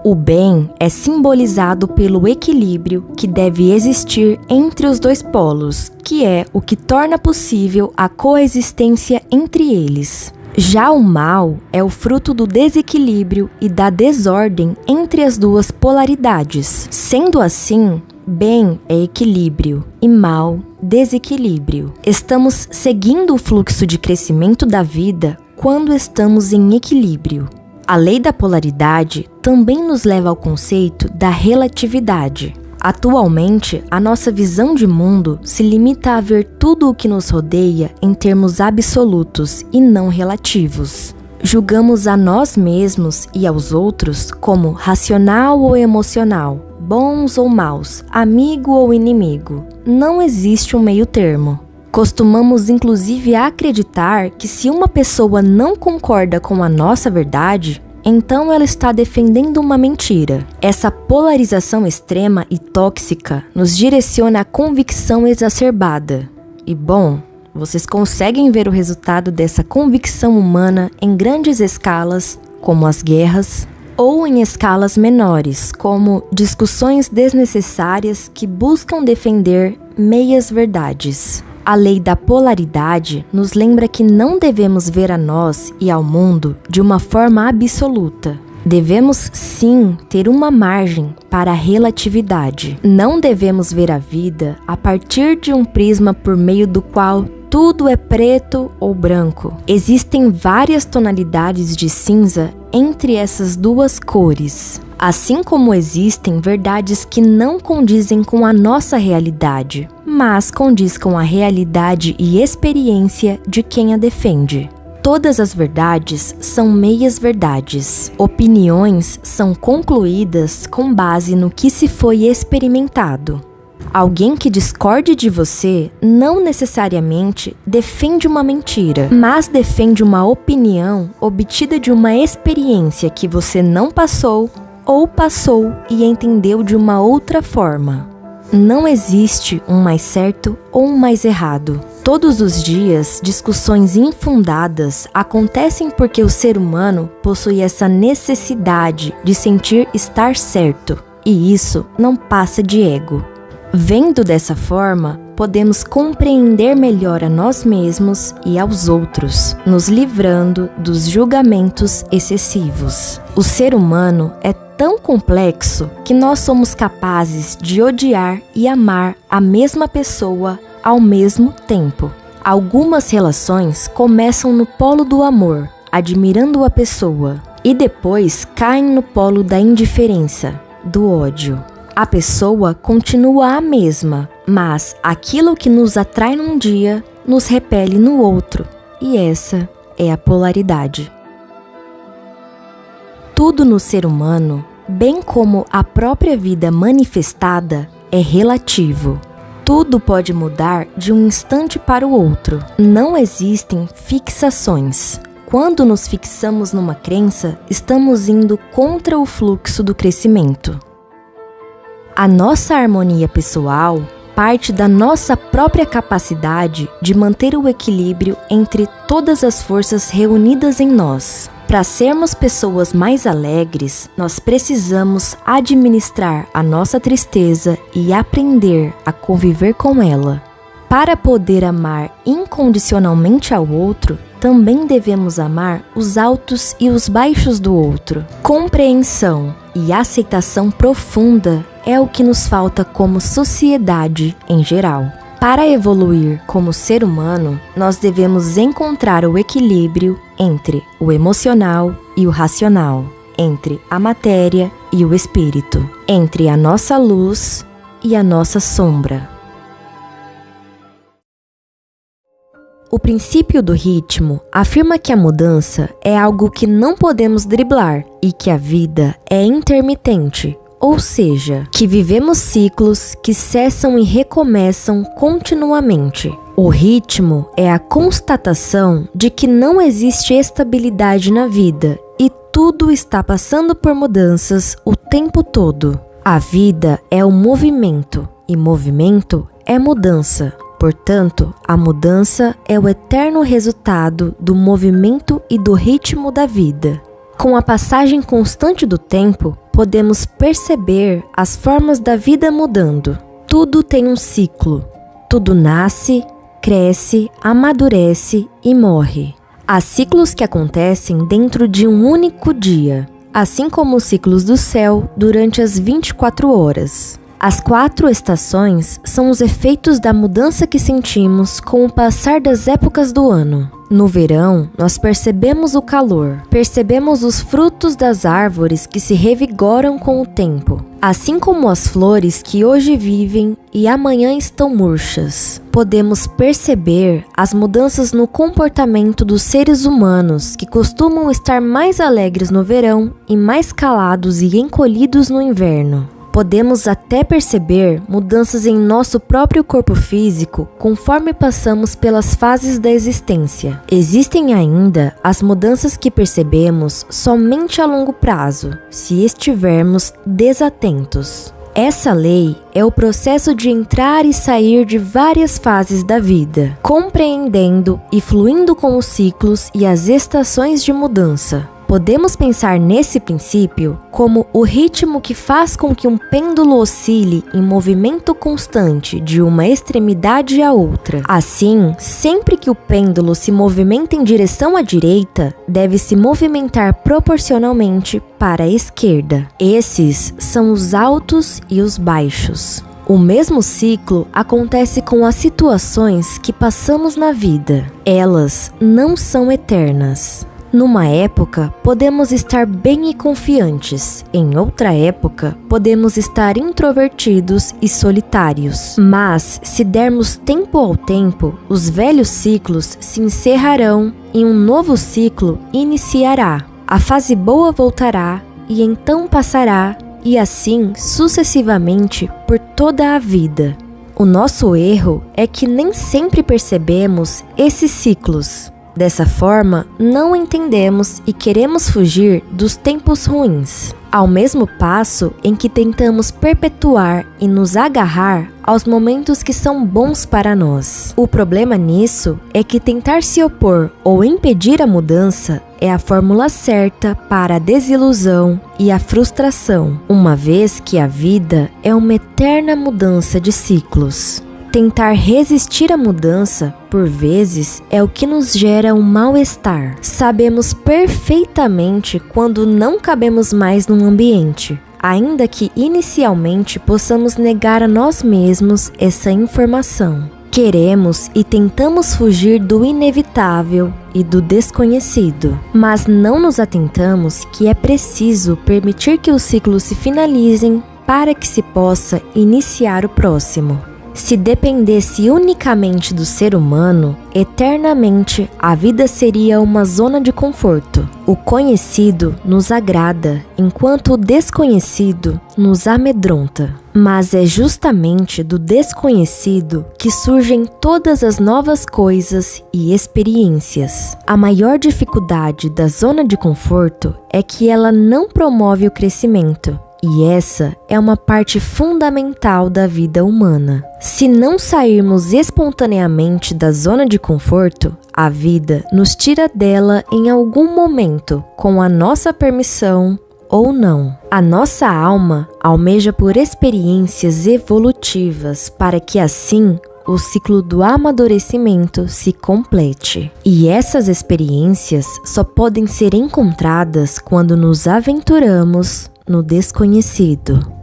Speaker 1: O bem é simbolizado pelo equilíbrio que deve existir entre os dois polos, que é o que torna possível a coexistência entre eles. Já o mal é o fruto do desequilíbrio e da desordem entre as duas polaridades. Sendo assim, bem é equilíbrio e mal, desequilíbrio. Estamos seguindo o fluxo de crescimento da vida quando estamos em equilíbrio. A lei da polaridade também nos leva ao conceito da relatividade. Atualmente, a nossa visão de mundo se limita a ver tudo o que nos rodeia em termos absolutos e não relativos. Julgamos a nós mesmos e aos outros como racional ou emocional, bons ou maus, amigo ou inimigo. Não existe um meio termo. Costumamos inclusive acreditar que se uma pessoa não concorda com a nossa verdade, então ela está defendendo uma mentira. Essa polarização extrema e tóxica nos direciona à convicção exacerbada. E bom, vocês conseguem ver o resultado dessa convicção humana em grandes escalas, como as guerras, ou em escalas menores, como discussões desnecessárias que buscam defender meias-verdades. A lei da polaridade nos lembra que não devemos ver a nós e ao mundo de uma forma absoluta. Devemos sim ter uma margem para a relatividade. Não devemos ver a vida a partir de um prisma por meio do qual tudo é preto ou branco. Existem várias tonalidades de cinza entre essas duas cores. Assim como existem verdades que não condizem com a nossa realidade, mas condiz com a realidade e experiência de quem a defende. Todas as verdades são meias-verdades. Opiniões são concluídas com base no que se foi experimentado. Alguém que discorde de você não necessariamente defende uma mentira, mas defende uma opinião obtida de uma experiência que você não passou ou passou e entendeu de uma outra forma. Não existe um mais certo ou um mais errado. Todos os dias, discussões infundadas acontecem porque o ser humano possui essa necessidade de sentir estar certo, e isso não passa de ego. Vendo dessa forma, podemos compreender melhor a nós mesmos e aos outros, nos livrando dos julgamentos excessivos. O ser humano é tão complexo que nós somos capazes de odiar e amar a mesma pessoa ao mesmo tempo. Algumas relações começam no polo do amor, admirando a pessoa, e depois caem no polo da indiferença, do ódio. A pessoa continua a mesma, mas aquilo que nos atrai num dia nos repele no outro, e essa é a polaridade. Tudo no ser humano, bem como a própria vida manifestada, é relativo. Tudo pode mudar de um instante para o outro. Não existem fixações. Quando nos fixamos numa crença, estamos indo contra o fluxo do crescimento. A nossa harmonia pessoal parte da nossa própria capacidade de manter o equilíbrio entre todas as forças reunidas em nós. Para sermos pessoas mais alegres, nós precisamos administrar a nossa tristeza e aprender a conviver com ela. Para poder amar incondicionalmente ao outro, também devemos amar os altos e os baixos do outro. Compreensão e aceitação profunda é o que nos falta como sociedade em geral. Para evoluir como ser humano, nós devemos encontrar o equilíbrio entre o emocional e o racional, entre a matéria e o espírito, entre a nossa luz e a nossa sombra. O princípio do ritmo afirma que a mudança é algo que não podemos driblar e que a vida é intermitente, ou seja, que vivemos ciclos que cessam e recomeçam continuamente. O ritmo é a constatação de que não existe estabilidade na vida e tudo está passando por mudanças o tempo todo. A vida é o movimento e movimento é mudança. Portanto, a mudança é o eterno resultado do movimento e do ritmo da vida. Com a passagem constante do tempo, podemos perceber as formas da vida mudando. Tudo tem um ciclo. Tudo nasce, cresce, amadurece e morre. Há ciclos que acontecem dentro de um único dia, assim como os ciclos do céu durante as 24 horas. As 4 estações são os efeitos da mudança que sentimos com o passar das épocas do ano. No verão, nós percebemos o calor, percebemos os frutos das árvores que se revigoram com o tempo, assim como as flores que hoje vivem e amanhã estão murchas. Podemos perceber as mudanças no comportamento dos seres humanos que costumam estar mais alegres no verão e mais calados e encolhidos no inverno. Podemos até perceber mudanças em nosso próprio corpo físico conforme passamos pelas fases da existência. Existem ainda as mudanças que percebemos somente a longo prazo, se estivermos desatentos. Essa lei é o processo de entrar e sair de várias fases da vida, compreendendo e fluindo com os ciclos e as estações de mudança. Podemos pensar nesse princípio como o ritmo que faz com que um pêndulo oscile em movimento constante de uma extremidade à outra. Assim, sempre que o pêndulo se movimenta em direção à direita, deve se movimentar proporcionalmente para a esquerda. Esses são os altos e os baixos. O mesmo ciclo acontece com as situações que passamos na vida. Elas não são eternas. Numa época, podemos estar bem e confiantes. Em outra época, podemos estar introvertidos e solitários. Mas, se dermos tempo ao tempo, os velhos ciclos se encerrarão e um novo ciclo iniciará. A fase boa voltará e então passará, e assim sucessivamente por toda a vida. O nosso erro é que nem sempre percebemos esses ciclos. Dessa forma, não entendemos e queremos fugir dos tempos ruins, ao mesmo passo em que tentamos perpetuar e nos agarrar aos momentos que são bons para nós. O problema nisso é que tentar se opor ou impedir a mudança é a fórmula certa para a desilusão e a frustração, uma vez que a vida é uma eterna mudança de ciclos. Tentar resistir à mudança, por vezes, é o que nos gera um mal-estar. Sabemos perfeitamente quando não cabemos mais num ambiente, ainda que inicialmente possamos negar a nós mesmos essa informação. Queremos e tentamos fugir do inevitável e do desconhecido, mas não nos atentamos que é preciso permitir que os ciclos se finalizem para que se possa iniciar o próximo. Se dependesse unicamente do ser humano, eternamente a vida seria uma zona de conforto. O conhecido nos agrada, enquanto o desconhecido nos amedronta. Mas é justamente do desconhecido que surgem todas as novas coisas e experiências. A maior dificuldade da zona de conforto é que ela não promove o crescimento. E essa é uma parte fundamental da vida humana. Se não sairmos espontaneamente da zona de conforto, a vida nos tira dela em algum momento, com a nossa permissão ou não. A nossa alma almeja por experiências evolutivas para que assim o ciclo do amadurecimento se complete. E essas experiências só podem ser encontradas quando nos aventuramos no desconhecido.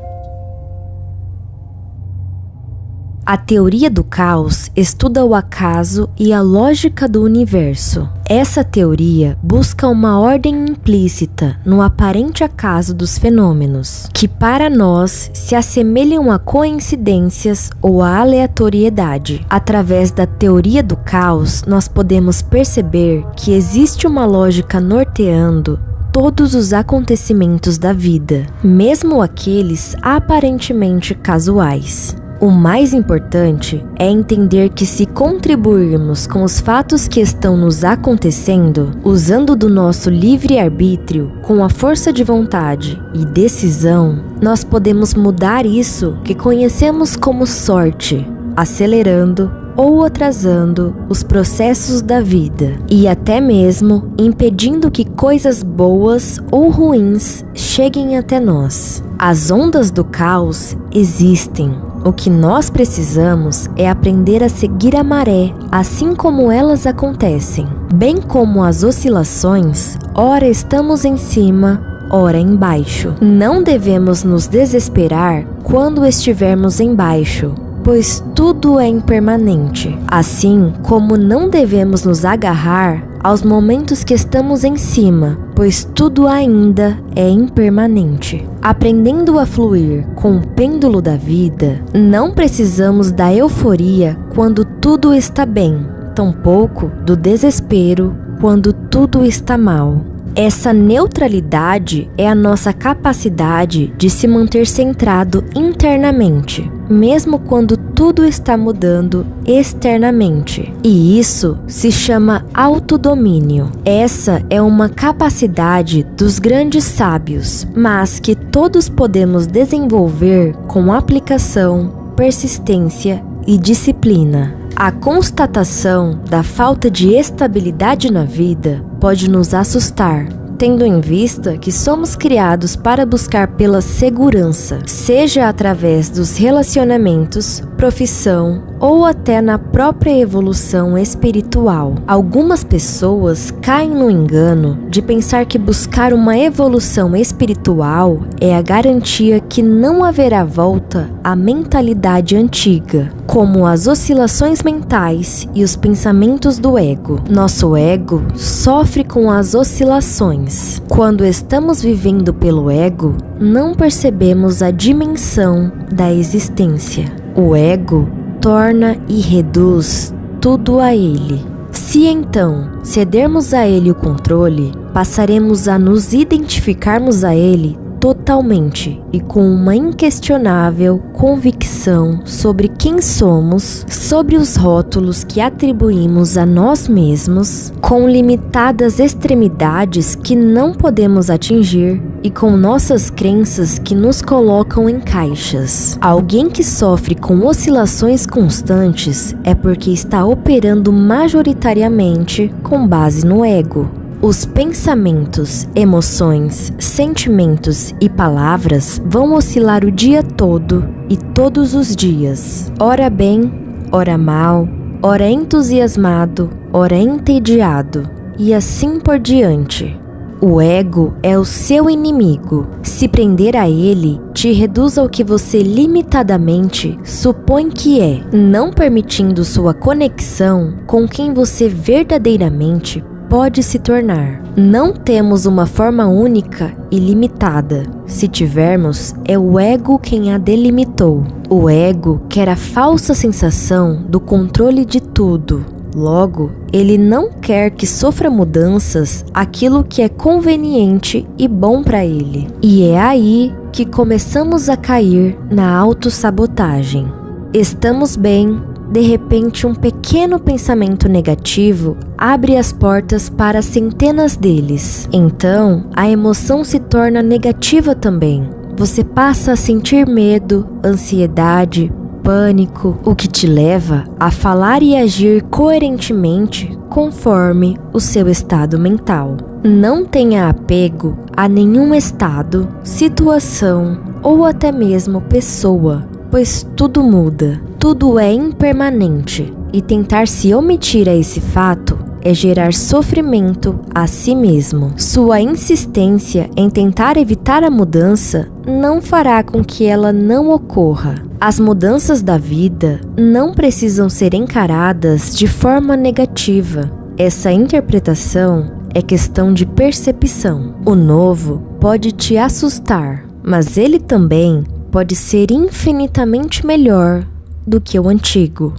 Speaker 1: A teoria do caos estuda o acaso e a lógica do universo. Essa teoria busca uma ordem implícita no aparente acaso dos fenômenos, que para nós se assemelham a coincidências ou a aleatoriedade. Através da teoria do caos, nós podemos perceber que existe uma lógica norteando todos os acontecimentos da vida, mesmo aqueles aparentemente casuais. O mais importante é entender que se contribuirmos com os fatos que estão nos acontecendo, usando do nosso livre-arbítrio, com a força de vontade e decisão, nós podemos mudar isso que conhecemos como sorte, acelerando ou atrasando os processos da vida e até mesmo impedindo que coisas boas ou ruins cheguem até nós. As ondas do caos existem. O que nós precisamos é aprender a seguir a maré, assim como elas acontecem. Bem como as oscilações, ora estamos em cima, ora embaixo. Não devemos nos desesperar quando estivermos embaixo, pois tudo é impermanente. Assim como não devemos nos agarrar aos momentos que estamos em cima, pois tudo ainda é impermanente. Aprendendo a fluir com o pêndulo da vida, não precisamos da euforia quando tudo está bem, tampouco do desespero quando tudo está mal. Essa neutralidade é a nossa capacidade de se manter centrado internamente, mesmo quando tudo está mudando externamente. E isso se chama autodomínio. Essa é uma capacidade dos grandes sábios, mas que todos podemos desenvolver com aplicação, persistência e disciplina. A constatação da falta de estabilidade na vida pode nos assustar, tendo em vista que somos criados para buscar pela segurança, seja através dos relacionamentos, profissão ou até na própria evolução espiritual. Algumas pessoas caem no engano de pensar que buscar uma evolução espiritual é a garantia que não haverá volta à mentalidade antiga, como as oscilações mentais e os pensamentos do ego. Nosso ego sofre com as oscilações. Quando estamos vivendo pelo ego, não percebemos a dimensão da existência. O ego torna e reduz tudo a ele. Se então cedermos a ele o controle, passaremos a nos identificarmos a ele totalmente e com uma inquestionável convicção sobre quem somos, sobre os rótulos que atribuímos a nós mesmos, com limitadas extremidades que não podemos atingir e com nossas crenças que nos colocam em caixas. Alguém que sofre com oscilações constantes é porque está operando majoritariamente com base no ego. Os pensamentos, emoções, sentimentos e palavras vão oscilar o dia todo e todos os dias. Ora bem, ora mal, ora entusiasmado, ora entediado, e assim por diante. O ego é o seu inimigo. Se prender a ele, te reduz ao que você limitadamente supõe que é, não permitindo sua conexão com quem você verdadeiramente pode se tornar. Não temos uma forma única e limitada. Se tivermos, é o ego quem a delimitou. O ego quer a falsa sensação do controle de tudo. Logo, ele não quer que sofra mudanças aquilo que é conveniente e bom para ele. E é aí que começamos a cair na autossabotagem. Estamos bem. De repente, um pequeno pensamento negativo abre as portas para centenas deles. Então, a emoção se torna negativa também. Você passa a sentir medo, ansiedade, pânico, o que te leva a falar e agir coerentemente conforme o seu estado mental. Não tenha apego a nenhum estado, situação ou até mesmo pessoa, pois tudo muda. Tudo é impermanente e tentar se omitir a esse fato é gerar sofrimento a si mesmo. Sua insistência em tentar evitar a mudança não fará com que ela não ocorra. As mudanças da vida não precisam ser encaradas de forma negativa. Essa interpretação é questão de percepção. O novo pode te assustar, mas ele também pode ser infinitamente melhor do que o antigo.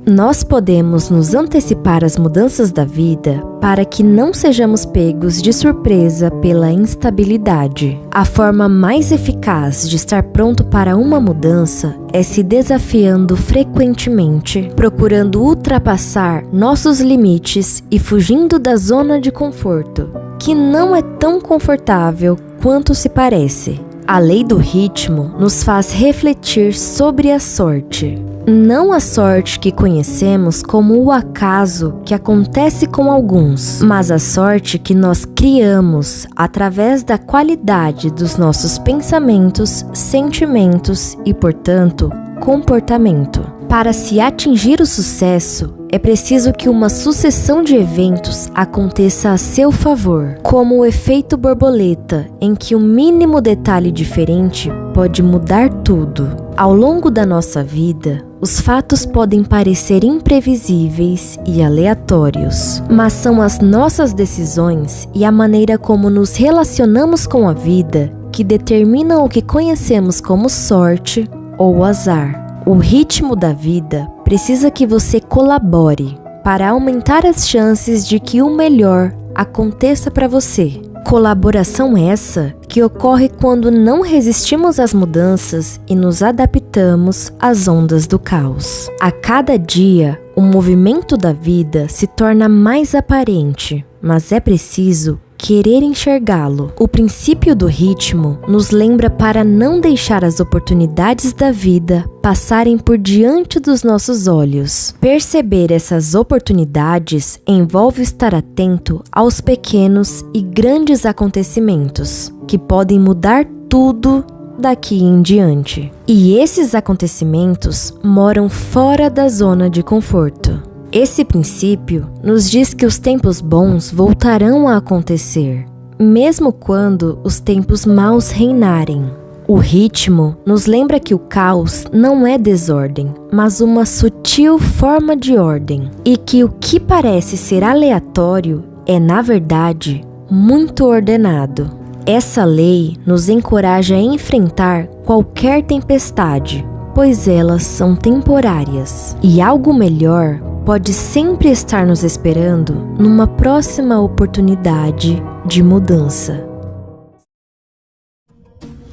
Speaker 1: Nós podemos nos antecipar às mudanças da vida para que não sejamos pegos de surpresa pela instabilidade. A forma mais eficaz de estar pronto para uma mudança é se desafiando frequentemente, procurando ultrapassar nossos limites e fugindo da zona de conforto, que não é tão confortável quanto se parece. A lei do ritmo nos faz refletir sobre a sorte. Não a sorte que conhecemos como o acaso que acontece com alguns, mas a sorte que nós criamos através da qualidade dos nossos pensamentos, sentimentos e, portanto, comportamento. Para se atingir o sucesso, é preciso que uma sucessão de eventos aconteça a seu favor, como o efeito borboleta, em que um mínimo detalhe diferente pode mudar tudo. Ao longo da nossa vida, os fatos podem parecer imprevisíveis e aleatórios, mas são as nossas decisões e a maneira como nos relacionamos com a vida que determinam o que conhecemos como sorte ou azar. O ritmo da vida precisa que você colabore para aumentar as chances de que o melhor aconteça para você. Colaboração essa que ocorre quando não resistimos às mudanças e nos adaptamos às ondas do caos. A cada dia, o movimento da vida se torna mais aparente, mas é preciso querer enxergá-lo. O princípio do ritmo nos lembra para não deixar as oportunidades da vida passarem por diante dos nossos olhos. Perceber essas oportunidades envolve estar atento aos pequenos e grandes acontecimentos, que podem mudar tudo daqui em diante. E esses acontecimentos moram fora da zona de conforto. Esse princípio nos diz que os tempos bons voltarão a acontecer, mesmo quando os tempos maus reinarem. O ritmo nos lembra que o caos não é desordem, mas uma sutil forma de ordem, e que o que parece ser aleatório é, na verdade, muito ordenado. Essa lei nos encoraja a enfrentar qualquer tempestade, pois elas são temporárias, e algo melhor pode sempre estar nos esperando numa próxima oportunidade de mudança.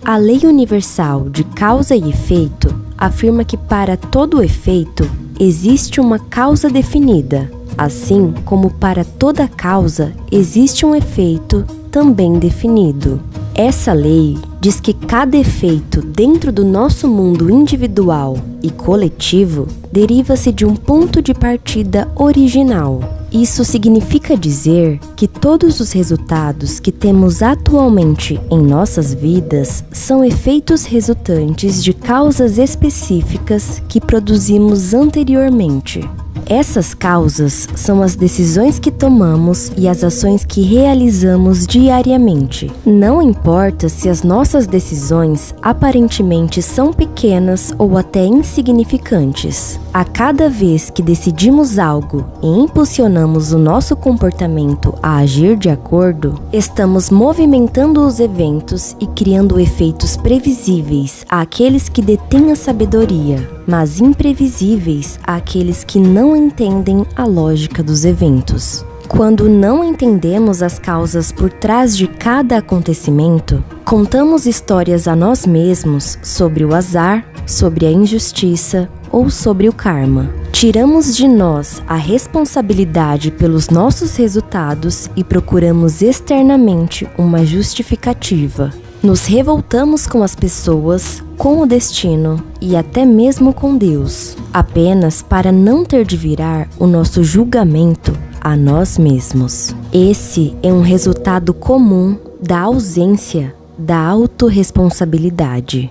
Speaker 1: A lei universal de causa e efeito afirma que para todo efeito existe uma causa definida, assim como para toda causa existe um efeito também definido. Essa lei diz que cada efeito dentro do nosso mundo individual e coletivo deriva-se de um ponto de partida original. Isso significa dizer que todos os resultados que temos atualmente em nossas vidas são efeitos resultantes de causas específicas que produzimos anteriormente. Essas causas são as decisões que tomamos e as ações que realizamos diariamente. Não importa se as nossas decisões aparentemente são pequenas ou até insignificantes. A cada vez que decidimos algo e impulsionamos o nosso comportamento a agir de acordo, estamos movimentando os eventos e criando efeitos previsíveis àqueles que detêm a sabedoria, mas imprevisíveis àqueles que não entendem a lógica dos eventos. Quando não entendemos as causas por trás de cada acontecimento, contamos histórias a nós mesmos sobre o azar, sobre a injustiça ou sobre o karma. Tiramos de nós a responsabilidade pelos nossos resultados e procuramos externamente uma justificativa. Nos revoltamos com as pessoas, com o destino e até mesmo com Deus, apenas para não ter de virar o nosso julgamento a nós mesmos. Esse é um resultado comum da ausência da autorresponsabilidade.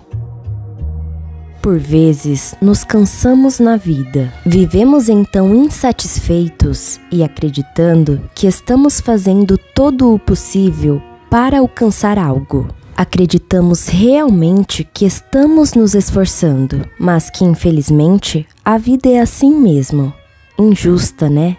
Speaker 1: Por vezes, nos cansamos na vida. Vivemos então insatisfeitos e acreditando que estamos fazendo todo o possível para alcançar algo. Acreditamos realmente que estamos nos esforçando, mas que infelizmente a vida é assim mesmo. Injusta, né?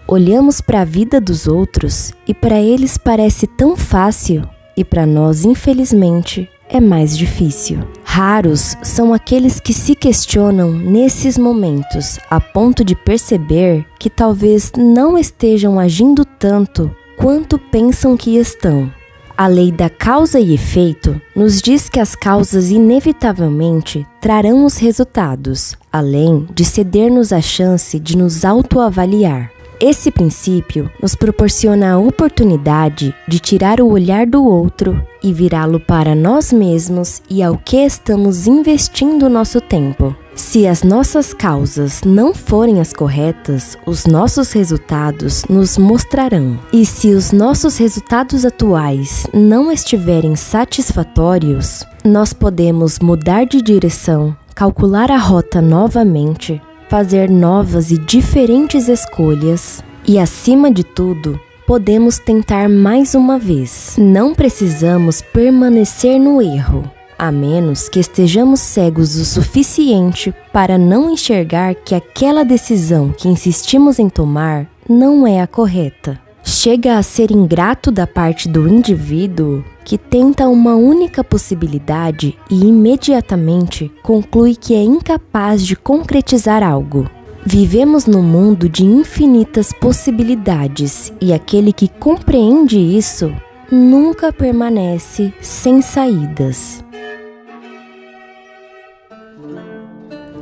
Speaker 1: Olhamos para a vida dos outros e para eles parece tão fácil e para nós, infelizmente, é mais difícil. Raros são aqueles que se questionam nesses momentos a ponto de perceber que talvez não estejam agindo tanto quanto pensam que estão. A lei da causa e efeito nos diz que as causas inevitavelmente trarão os resultados, além de ceder-nos a chance de nos autoavaliar. Esse princípio nos proporciona a oportunidade de tirar o olhar do outro e virá-lo para nós mesmos e ao que estamos investindo nosso tempo. Se as nossas causas não forem as corretas, os nossos resultados nos mostrarão. E se os nossos resultados atuais não estiverem satisfatórios, nós podemos mudar de direção, calcular a rota novamente, fazer novas e diferentes escolhas e, acima de tudo, podemos tentar mais uma vez. Não precisamos permanecer no erro, a menos que estejamos cegos o suficiente para não enxergar que aquela decisão que insistimos em tomar não é a correta. Chega a ser ingrato da parte do indivíduo que tenta uma única possibilidade e imediatamente conclui que é incapaz de concretizar algo. Vivemos num mundo de infinitas possibilidades e aquele que compreende isso nunca permanece sem saídas.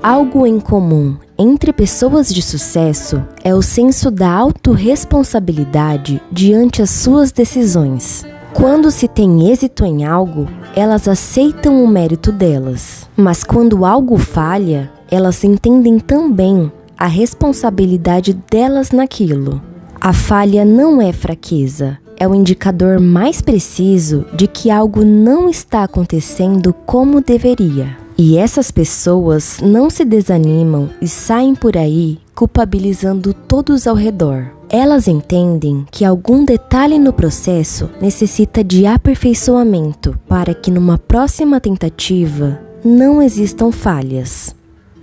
Speaker 1: Algo em comum entre pessoas de sucesso é o senso da autorresponsabilidade diante as suas decisões. Quando se tem êxito em algo, elas aceitam o mérito delas. Mas quando algo falha, elas entendem também a responsabilidade delas naquilo. A falha não é fraqueza, é o indicador mais preciso de que algo não está acontecendo como deveria. E essas pessoas não se desanimam e saem por aí culpabilizando todos ao redor. Elas entendem que algum detalhe no processo necessita de aperfeiçoamento para que numa próxima tentativa não existam falhas.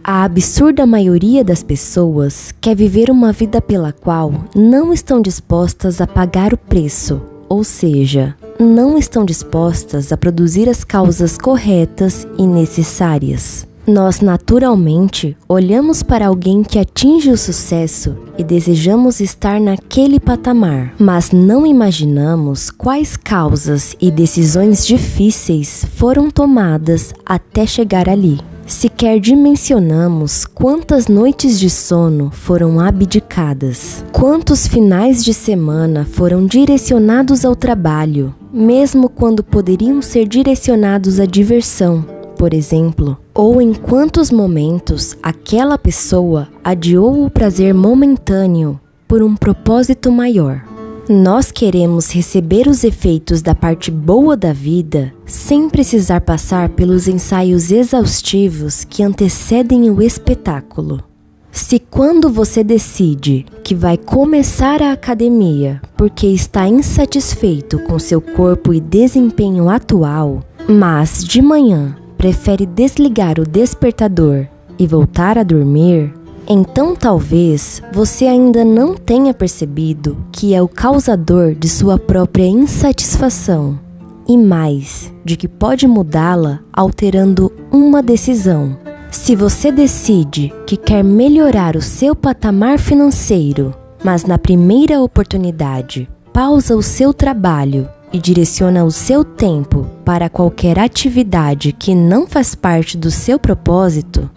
Speaker 1: A absurda maioria das pessoas quer viver uma vida pela qual não estão dispostas a pagar o preço, ou seja, não estão dispostas a produzir as causas corretas e necessárias. Nós naturalmente olhamos para alguém que atinge o sucesso e desejamos estar naquele patamar, mas não imaginamos quais causas e decisões difíceis foram tomadas até chegar ali. Sequer dimensionamos quantas noites de sono foram abdicadas, quantos finais de semana foram direcionados ao trabalho, mesmo quando poderiam ser direcionados à diversão, por exemplo, ou em quantos momentos aquela pessoa adiou o prazer momentâneo por um propósito maior. Nós queremos receber os efeitos da parte boa da vida sem precisar passar pelos ensaios exaustivos que antecedem o espetáculo. Se quando você decide que vai começar a academia porque está insatisfeito com seu corpo e desempenho atual, mas de manhã prefere desligar o despertador e voltar a dormir, então talvez você ainda não tenha percebido que é o causador de sua própria insatisfação e mais, de que pode mudá-la alterando uma decisão. Se você decide que quer melhorar o seu patamar financeiro, mas na primeira oportunidade pausa o seu trabalho e direciona o seu tempo para qualquer atividade que não faz parte do seu propósito,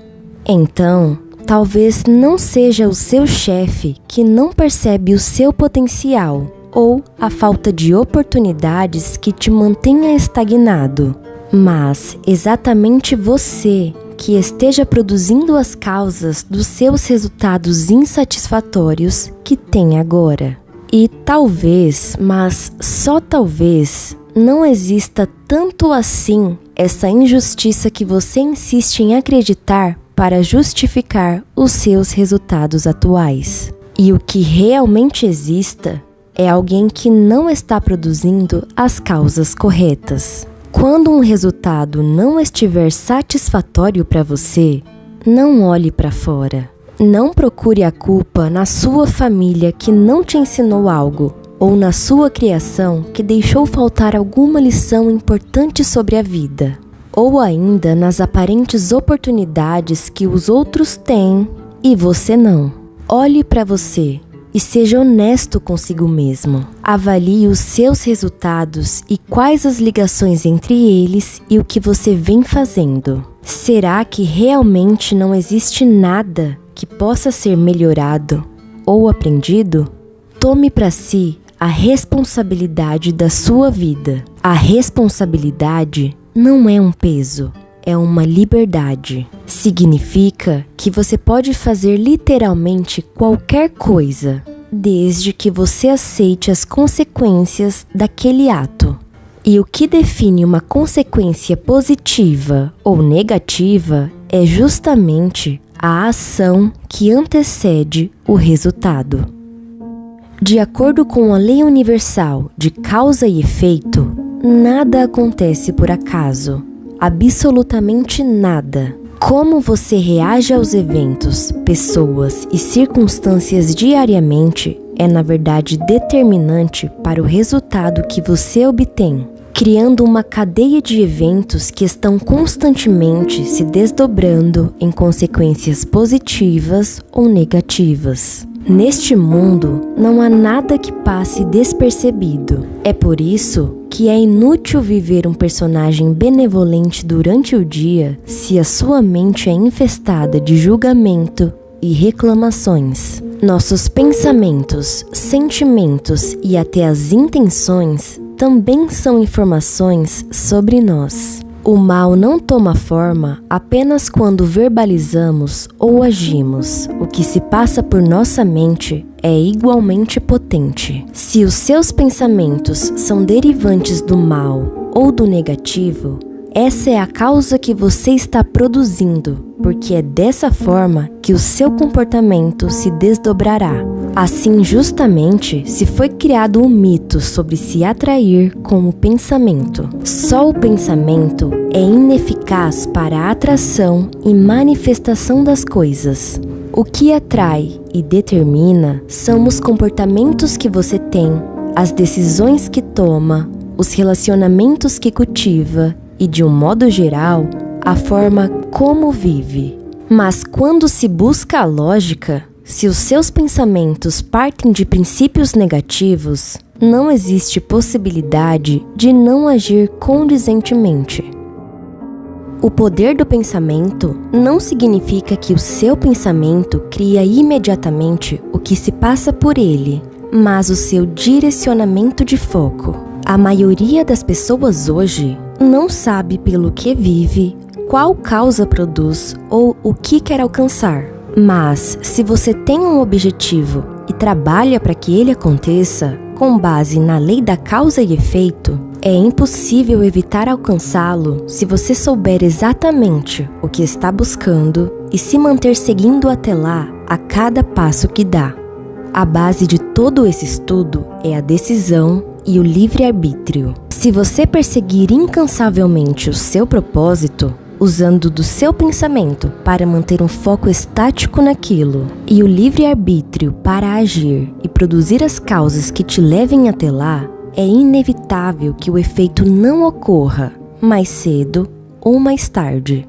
Speaker 1: então talvez não seja o seu chefe que não percebe o seu potencial ou a falta de oportunidades que te mantenha estagnado, mas exatamente você que esteja produzindo as causas dos seus resultados insatisfatórios que tem agora. E talvez, mas só talvez, não exista tanto assim essa injustiça que você insiste em acreditar para justificar os seus resultados atuais. E o que realmente exista é alguém que não está produzindo as causas corretas. Quando um resultado não estiver satisfatório para você, não olhe para fora. Não procure a culpa na sua família que não te ensinou algo, ou na sua criação que deixou faltar alguma lição importante sobre a vida, ou ainda nas aparentes oportunidades que os outros têm e você não. Olhe para você e seja honesto consigo mesmo. Avalie os seus resultados e quais as ligações entre eles e o que você vem fazendo. Será que realmente não existe nada que possa ser melhorado ou aprendido? Tome para si a responsabilidade da sua vida. A responsabilidade não é um peso, é uma liberdade. Significa que você pode fazer literalmente qualquer coisa, desde que você aceite as consequências daquele ato. E o que define uma consequência positiva ou negativa é justamente a ação que antecede o resultado. De acordo com a lei universal de causa e efeito, nada acontece por acaso, absolutamente nada. Como você reage aos eventos, pessoas e circunstâncias diariamente é, na verdade, determinante para o resultado que você obtém, criando uma cadeia de eventos que estão constantemente se desdobrando em consequências positivas ou negativas. Neste mundo, não há nada que passe despercebido. É por isso que que é inútil viver um personagem benevolente durante o dia se a sua mente é infestada de julgamento e reclamações. Nossos pensamentos, sentimentos e até as intenções também são informações sobre nós. O mal não toma forma apenas quando verbalizamos ou agimos. O que se passa por nossa mente é igualmente potente. Se os seus pensamentos são derivantes do mal ou do negativo, essa é a causa que você está produzindo, porque é dessa forma que o seu comportamento se desdobrará. Assim, justamente, se foi criado um mito sobre se atrair com o pensamento. Só o pensamento é ineficaz para a atração e manifestação das coisas. O que atrai e determina são os comportamentos que você tem, as decisões que toma, os relacionamentos que cultiva e, de um modo geral, a forma como vive. Mas quando se busca a lógica, se os seus pensamentos partem de princípios negativos, não existe possibilidade de não agir condizentemente. O poder do pensamento não significa que o seu pensamento cria imediatamente o que se passa por ele, mas o seu direcionamento de foco. A maioria das pessoas hoje não sabe pelo que vive, qual causa produz ou o que quer alcançar. Mas, se você tem um objetivo e trabalha para que ele aconteça, com base na lei da causa e efeito, é impossível evitar alcançá-lo se você souber exatamente o que está buscando e se manter seguindo até lá a cada passo que dá. A base de todo esse estudo é a decisão e o livre-arbítrio. Se você perseguir incansavelmente o seu propósito, usando do seu pensamento para manter um foco estático naquilo, e o livre-arbítrio para agir e produzir as causas que te levem até lá, é inevitável que o efeito não ocorra mais cedo ou mais tarde.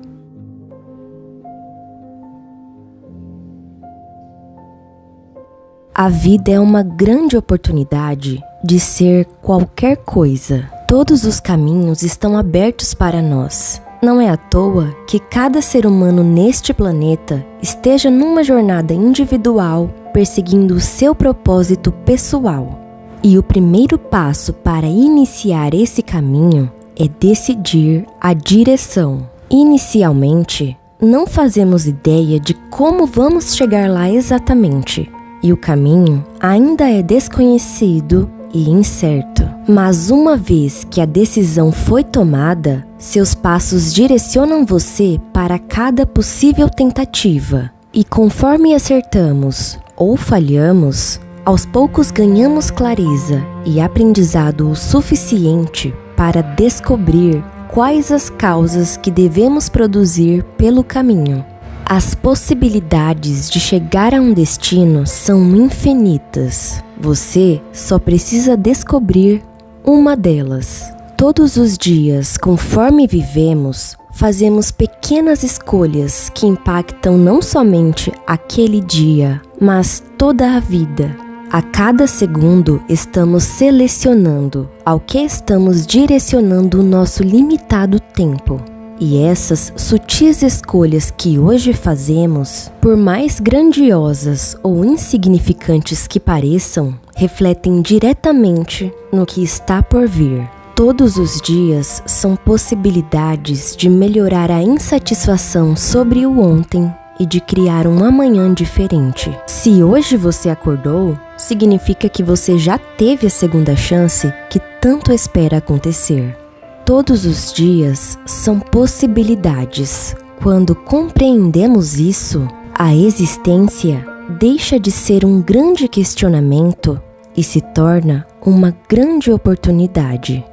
Speaker 1: A vida é uma grande oportunidade de ser qualquer coisa. Todos os caminhos estão abertos para nós. Não é à toa que cada ser humano neste planeta esteja numa jornada individual, perseguindo o seu propósito pessoal. E o primeiro passo para iniciar esse caminho é decidir a direção. Inicialmente, não fazemos ideia de como vamos chegar lá exatamente, e o caminho ainda é desconhecido e incerto. Mas uma vez que a decisão foi tomada, seus passos direcionam você para cada possível tentativa. E conforme acertamos ou falhamos, aos poucos ganhamos clareza e aprendizado o suficiente para descobrir quais as causas que devemos produzir pelo caminho. As possibilidades de chegar a um destino são infinitas. Você só precisa descobrir uma delas. Todos os dias, conforme vivemos, fazemos pequenas escolhas que impactam não somente aquele dia, mas toda a vida. A cada segundo, estamos selecionando ao que estamos direcionando o nosso limitado tempo. E essas sutis escolhas que hoje fazemos, por mais grandiosas ou insignificantes que pareçam, refletem diretamente no que está por vir. Todos os dias são possibilidades de melhorar a insatisfação sobre o ontem e de criar um amanhã diferente. Se hoje você acordou, significa que você já teve a segunda chance que tanto espera acontecer. Todos os dias são possibilidades. Quando compreendemos isso, a existência deixa de ser um grande questionamento e se torna uma grande oportunidade.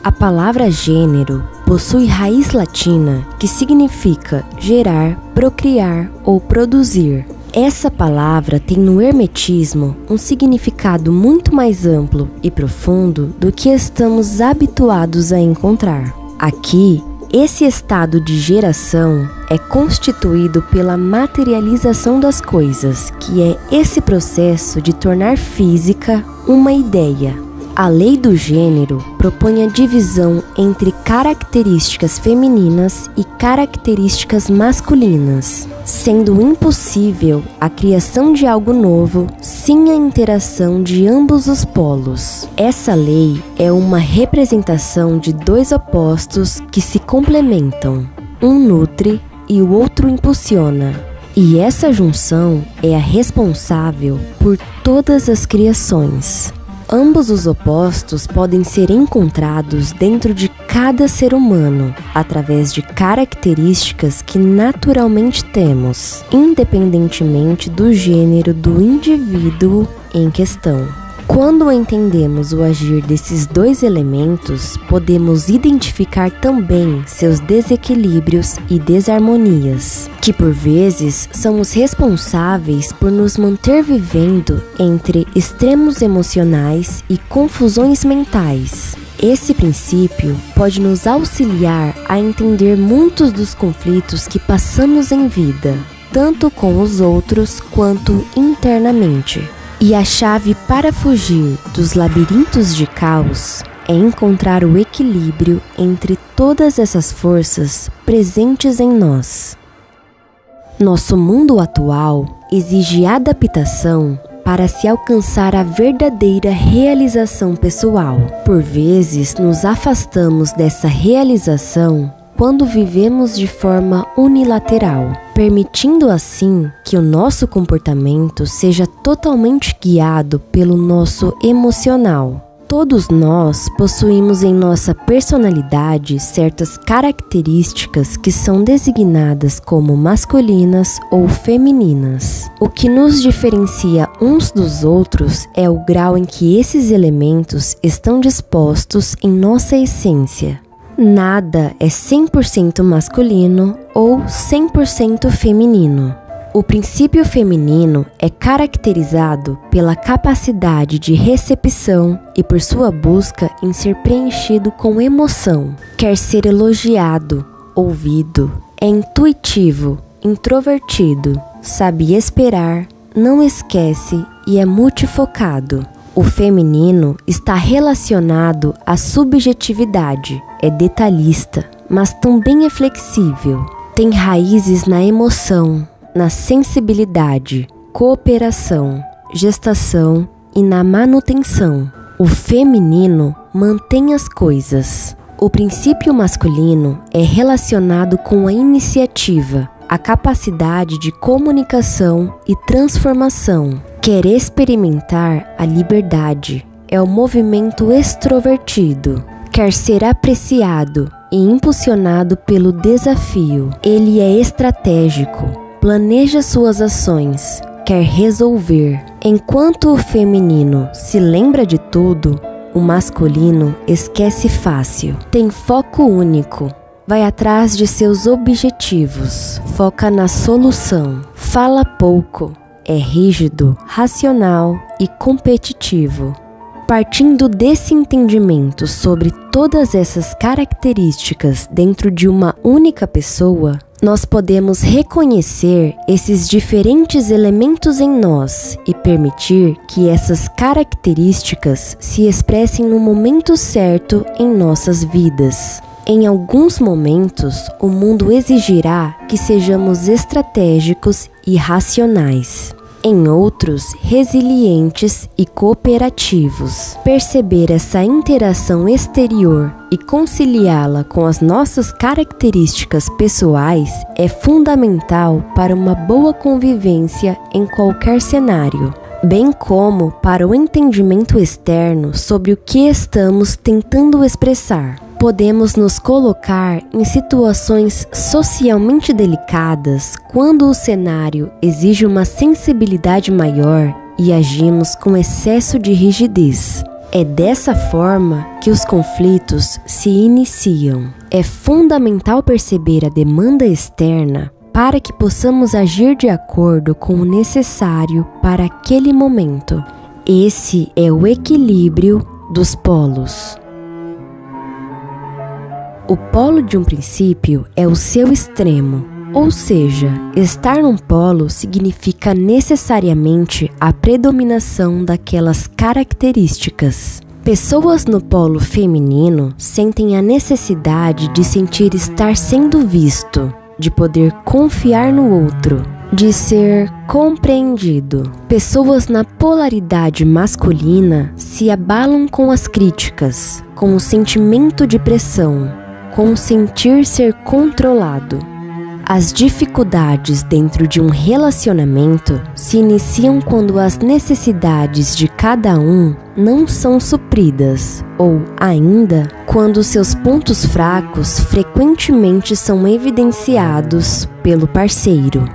Speaker 1: A palavra gênero possui raiz latina que significa gerar, procriar ou produzir. Essa palavra tem no hermetismo um significado muito mais amplo e profundo do que estamos habituados a encontrar. Aqui, Esse estado de geração é constituído pela materialização das coisas, que é esse processo de tornar física uma ideia. A lei do gênero propõe a divisão entre características femininas e características masculinas, sendo impossível a criação de algo novo sem a interação de ambos os polos. Essa lei é uma representação de dois opostos que se complementam. Um nutre e o outro impulsiona. E essa junção é a responsável por todas as criações. Ambos os opostos podem ser encontrados dentro de cada ser humano, através de características que naturalmente temos, independentemente do gênero do indivíduo em questão. Quando entendemos o agir desses dois elementos, podemos identificar também seus desequilíbrios e desarmonias, que por vezes são os responsáveis por nos manter vivendo entre extremos emocionais e confusões mentais. Esse princípio pode nos auxiliar a entender muitos dos conflitos que passamos em vida, tanto com os outros quanto internamente. E a chave para fugir dos labirintos de caos é encontrar o equilíbrio entre todas essas forças presentes em nós. Nosso mundo atual exige adaptação para se alcançar a verdadeira realização pessoal. Por vezes, nos afastamos dessa realização quando vivemos de forma unilateral, permitindo assim que o nosso comportamento seja totalmente guiado pelo nosso emocional. Todos nós possuímos em nossa personalidade certas características que são designadas como masculinas ou femininas. O que nos diferencia uns dos outros é o grau em que esses elementos estão dispostos em nossa essência. Nada é 100% masculino ou 100% feminino. O princípio feminino é caracterizado pela capacidade de recepção e por sua busca em ser preenchido com emoção. Quer ser elogiado, ouvido, é intuitivo, introvertido, sabe esperar, não esquece e é multifocado. O feminino está relacionado à subjetividade, é detalhista, mas também é flexível. Tem raízes na emoção, na sensibilidade, cooperação, gestação e na manutenção. O feminino mantém as coisas. O princípio masculino é relacionado com a iniciativa, a capacidade de comunicação e transformação. Quer experimentar a liberdade, é o movimento extrovertido. Quer ser apreciado e impulsionado pelo desafio. Ele é estratégico, planeja suas ações, quer resolver. Enquanto o feminino se lembra de tudo, o masculino esquece fácil. Tem foco único, vai atrás de seus objetivos, foca na solução, fala pouco. É rígido, racional e competitivo. Partindo desse entendimento sobre todas essas características dentro de uma única pessoa, nós podemos reconhecer esses diferentes elementos em nós e permitir que essas características se expressem no momento certo em nossas vidas. Em alguns momentos, o mundo exigirá que sejamos estratégicos e racionais. Em outros, resilientes e cooperativos. Perceber essa interação exterior e conciliá-la com as nossas características pessoais é fundamental para uma boa convivência em qualquer cenário, bem como para o entendimento externo sobre o que estamos tentando expressar. Podemos nos colocar em situações socialmente delicadas quando o cenário exige uma sensibilidade maior e agimos com excesso de rigidez. É dessa forma que os conflitos se iniciam. É fundamental perceber a demanda externa para que possamos agir de acordo com o necessário para aquele momento. Esse é o equilíbrio dos polos. O polo de um princípio é o seu extremo, ou seja, estar num polo significa necessariamente a predominação daquelas características. Pessoas no polo feminino sentem a necessidade de sentir estar sendo visto, de poder confiar no outro, de ser compreendido. Pessoas na polaridade masculina se abalam com as críticas, com o sentimento de pressão, com o sentir ser controlado. As dificuldades dentro de um relacionamento se iniciam quando as necessidades de cada um não são supridas, ou ainda, quando seus pontos fracos frequentemente são evidenciados pelo parceiro.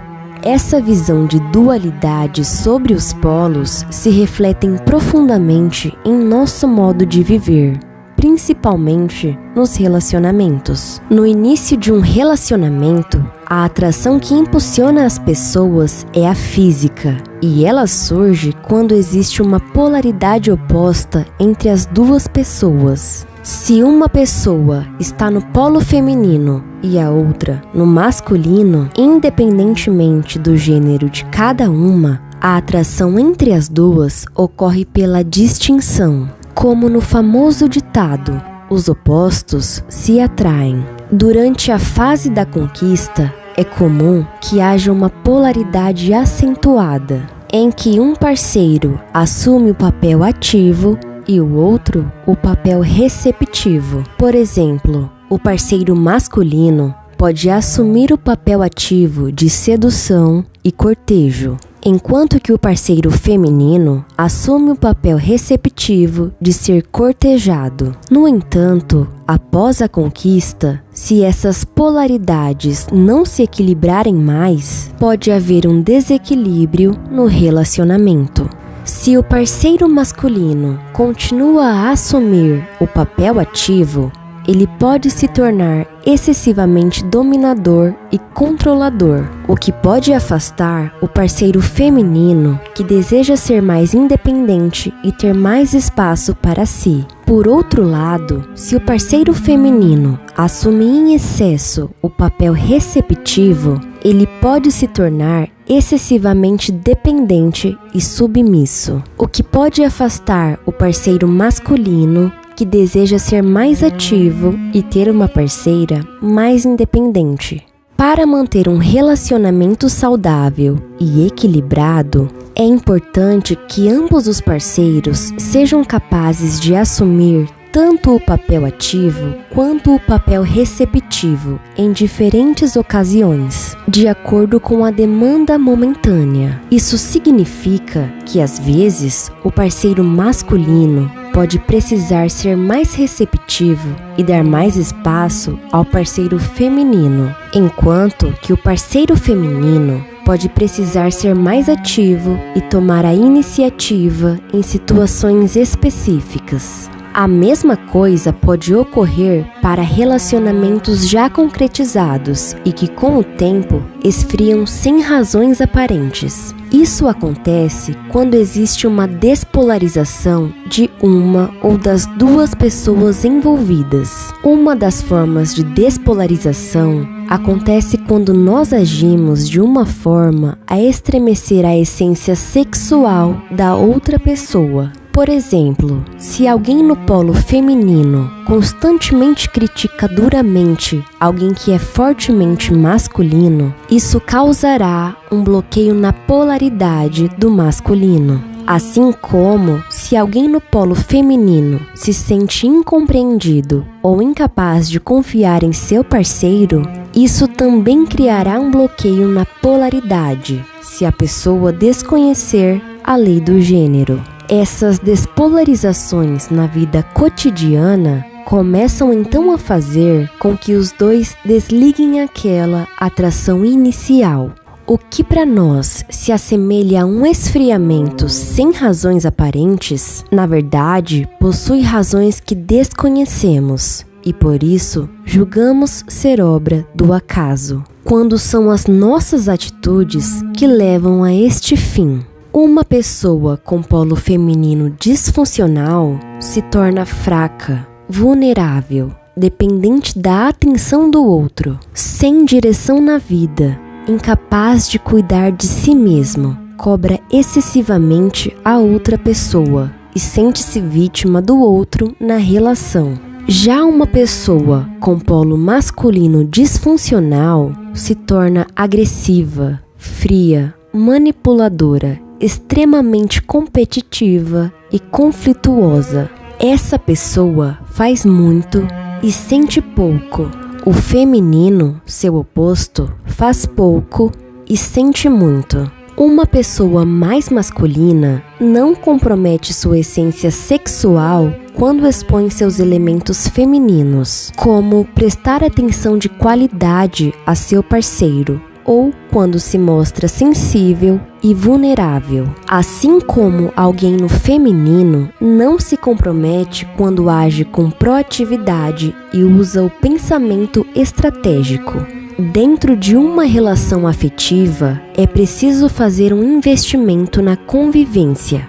Speaker 1: Essa visão de dualidade sobre os polos se refletem profundamente em nosso modo de viver, principalmente nos relacionamentos. No início de um relacionamento, a atração que impulsiona as pessoas é a física, e ela surge quando existe uma polaridade oposta entre as duas pessoas. Se uma pessoa está no polo feminino e a outra no masculino, independentemente do gênero de cada uma, a atração entre as duas ocorre pela distinção. Como no famoso ditado, os opostos se atraem. Durante a fase da conquista, é comum que haja uma polaridade acentuada, em que um parceiro assume o papel ativo e o outro o papel receptivo. Por exemplo, o parceiro masculino pode assumir o papel ativo de sedução e cortejo, enquanto que o parceiro feminino assume o papel receptivo de ser cortejado. No entanto, após a conquista, se essas polaridades não se equilibrarem mais, pode haver um desequilíbrio no relacionamento. Se o parceiro masculino continua a assumir o papel ativo, ele pode se tornar excessivamente dominador e controlador, o que pode afastar o parceiro feminino que deseja ser mais independente e ter mais espaço para si. Por outro lado, se o parceiro feminino assumir em excesso o papel receptivo, ele pode se tornar excessivamente dependente e submisso, o que pode afastar o parceiro masculino que deseja ser mais ativo e ter uma parceira mais independente. Para manter um relacionamento saudável e equilibrado, é importante que ambos os parceiros sejam capazes de assumir tanto o papel ativo quanto o papel receptivo em diferentes ocasiões, de acordo com a demanda momentânea. Isso significa que, às vezes, o parceiro masculino pode precisar ser mais receptivo e dar mais espaço ao parceiro feminino, enquanto que o parceiro feminino pode precisar ser mais ativo e tomar a iniciativa em situações específicas. A mesma coisa pode ocorrer para relacionamentos já concretizados e que, com o tempo, esfriam sem razões aparentes. Isso acontece quando existe uma despolarização de uma ou das duas pessoas envolvidas. Uma das formas de despolarização acontece quando nós agimos de uma forma a estremecer a essência sexual da outra pessoa. Por exemplo, se alguém no polo feminino constantemente critica duramente alguém que é fortemente masculino, isso causará um bloqueio na polaridade do masculino. Assim como, se alguém no polo feminino se sente incompreendido ou incapaz de confiar em seu parceiro, isso também criará um bloqueio na polaridade, se a pessoa desconhecer a lei do gênero. Essas despolarizações na vida cotidiana começam então a fazer com que os dois desliguem aquela atração inicial. O que para nós se assemelha a um esfriamento sem razões aparentes, na verdade, possui razões que desconhecemos e por isso julgamos ser obra do acaso, quando são as nossas atitudes que levam a este fim. Uma pessoa com polo feminino disfuncional se torna fraca, vulnerável dependente da atenção do outro, sem direção na vida, incapaz de cuidar de si mesmo, cobra excessivamente a outra pessoa e sente-se vítima do outro na relação. Já uma pessoa com polo masculino disfuncional se torna agressiva, fria, manipuladora, extremamente competitiva e conflituosa. Essa pessoa faz muito e sente pouco. O feminino, seu oposto, faz pouco e sente muito. Uma pessoa mais masculina não compromete sua essência sexual quando expõe seus elementos femininos, como prestar atenção de qualidade a seu parceiro, ou quando se mostra sensível e vulnerável. Assim como alguém no feminino não se compromete quando age com proatividade e usa o pensamento estratégico. Dentro de uma relação afetiva, é preciso fazer um investimento na convivência,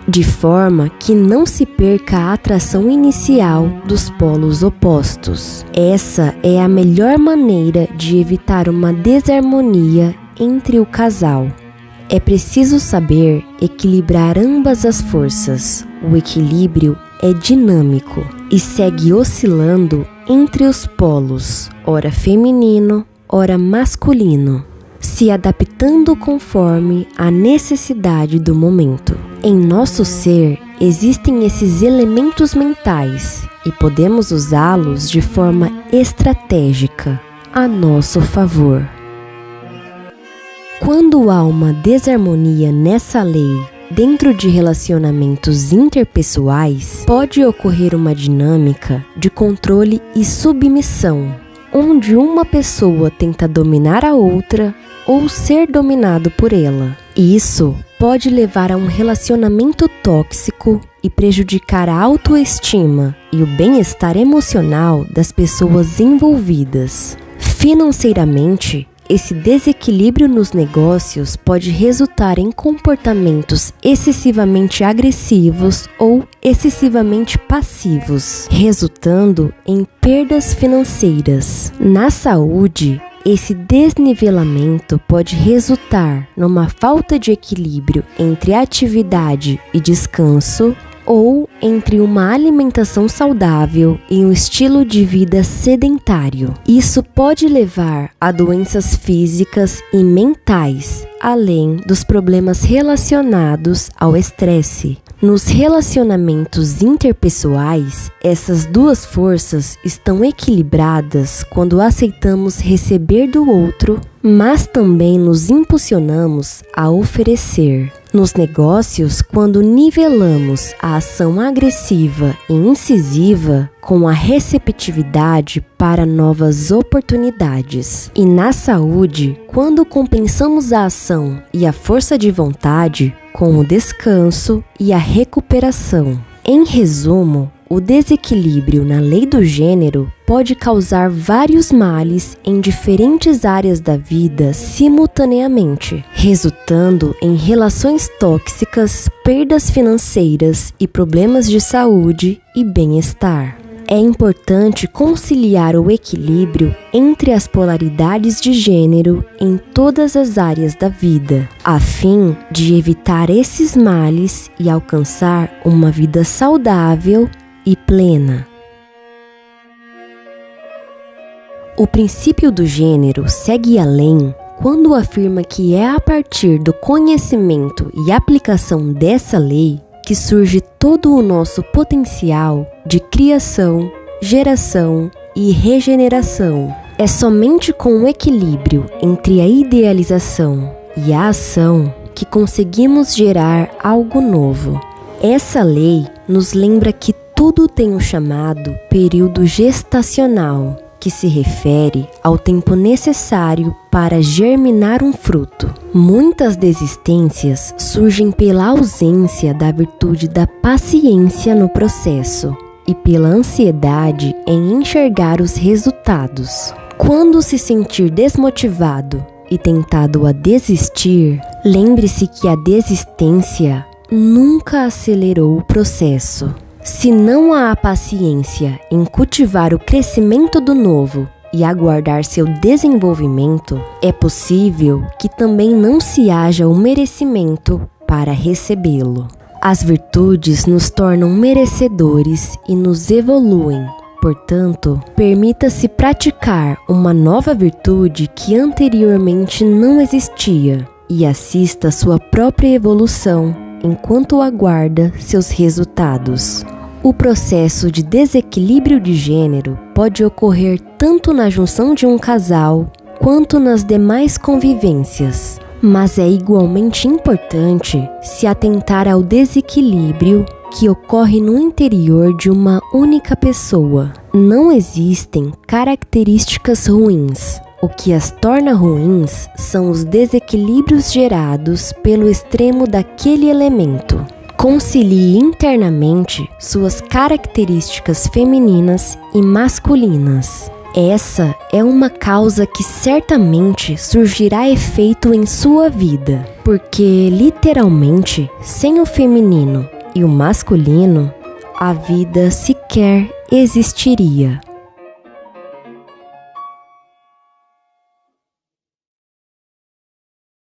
Speaker 1: de forma que não se perca a atração inicial dos polos opostos. Essa é a melhor maneira de evitar uma desarmonia entre o casal. É preciso saber equilibrar ambas as forças. O equilíbrio é dinâmico e segue oscilando entre os polos, ora feminino, ora masculino, se adaptando conforme a necessidade do momento. Em nosso ser existem esses elementos mentais e podemos usá-los de forma estratégica a nosso favor. Quando há uma desarmonia nessa lei dentro de relacionamentos interpessoais, pode ocorrer uma dinâmica de controle e submissão, onde uma pessoa tenta dominar a outra ou ser dominado por ela. Isso pode levar a um relacionamento tóxico e prejudicar a autoestima e o bem-estar emocional das pessoas envolvidas. Financeiramente, esse desequilíbrio nos negócios pode resultar em comportamentos excessivamente agressivos ou excessivamente passivos, resultando em perdas financeiras. Na saúde, esse desnivelamento pode resultar numa falta de equilíbrio entre atividade e descanso, ou entre uma alimentação saudável e um estilo de vida sedentário. Isso pode levar a doenças físicas e mentais, além dos problemas relacionados ao estresse. Nos relacionamentos interpessoais, essas duas forças estão equilibradas quando aceitamos receber do outro, mas também nos impulsionamos a oferecer. Nos negócios, quando nivelamos a ação agressiva e incisiva com a receptividade para novas oportunidades. E na saúde, quando compensamos a ação e a força de vontade com o descanso e a recuperação. Em resumo, o desequilíbrio na lei do gênero pode causar vários males em diferentes áreas da vida simultaneamente, resultando em relações tóxicas, perdas financeiras e problemas de saúde e bem-estar. É importante conciliar o equilíbrio entre as polaridades de gênero em todas as áreas da vida, a fim de evitar esses males e alcançar uma vida saudável e plena. O princípio do gênero segue além quando afirma que é a partir do conhecimento e aplicação dessa lei que surge todo o nosso potencial de criação, geração e regeneração. É somente com o equilíbrio entre a idealização e a ação que conseguimos gerar algo novo. Essa lei nos lembra que tudo tem o chamado período gestacional, que se refere ao tempo necessário para germinar um fruto. Muitas desistências surgem pela ausência da virtude da paciência no processo e pela ansiedade em enxergar os resultados. Quando se sentir desmotivado e tentado a desistir, lembre-se que a desistência nunca acelerou o processo. Se não há paciência em cultivar o crescimento do novo e aguardar seu desenvolvimento, é possível que também não se haja o merecimento para recebê-lo. As virtudes nos tornam merecedores e nos evoluem. Portanto, permita-se praticar uma nova virtude que anteriormente não existia e assista sua própria evolução enquanto aguarda seus resultados. O processo de desequilíbrio de gênero pode ocorrer tanto na junção de um casal quanto nas demais convivências, mas é igualmente importante se atentar ao desequilíbrio que ocorre no interior de uma única pessoa. Não existem características ruins. O que as torna ruins são os desequilíbrios gerados pelo extremo daquele elemento. Concilie internamente suas características femininas e masculinas. Essa é uma causa que certamente surgirá efeito em sua vida, porque literalmente, sem o feminino e o masculino, a vida sequer existiria.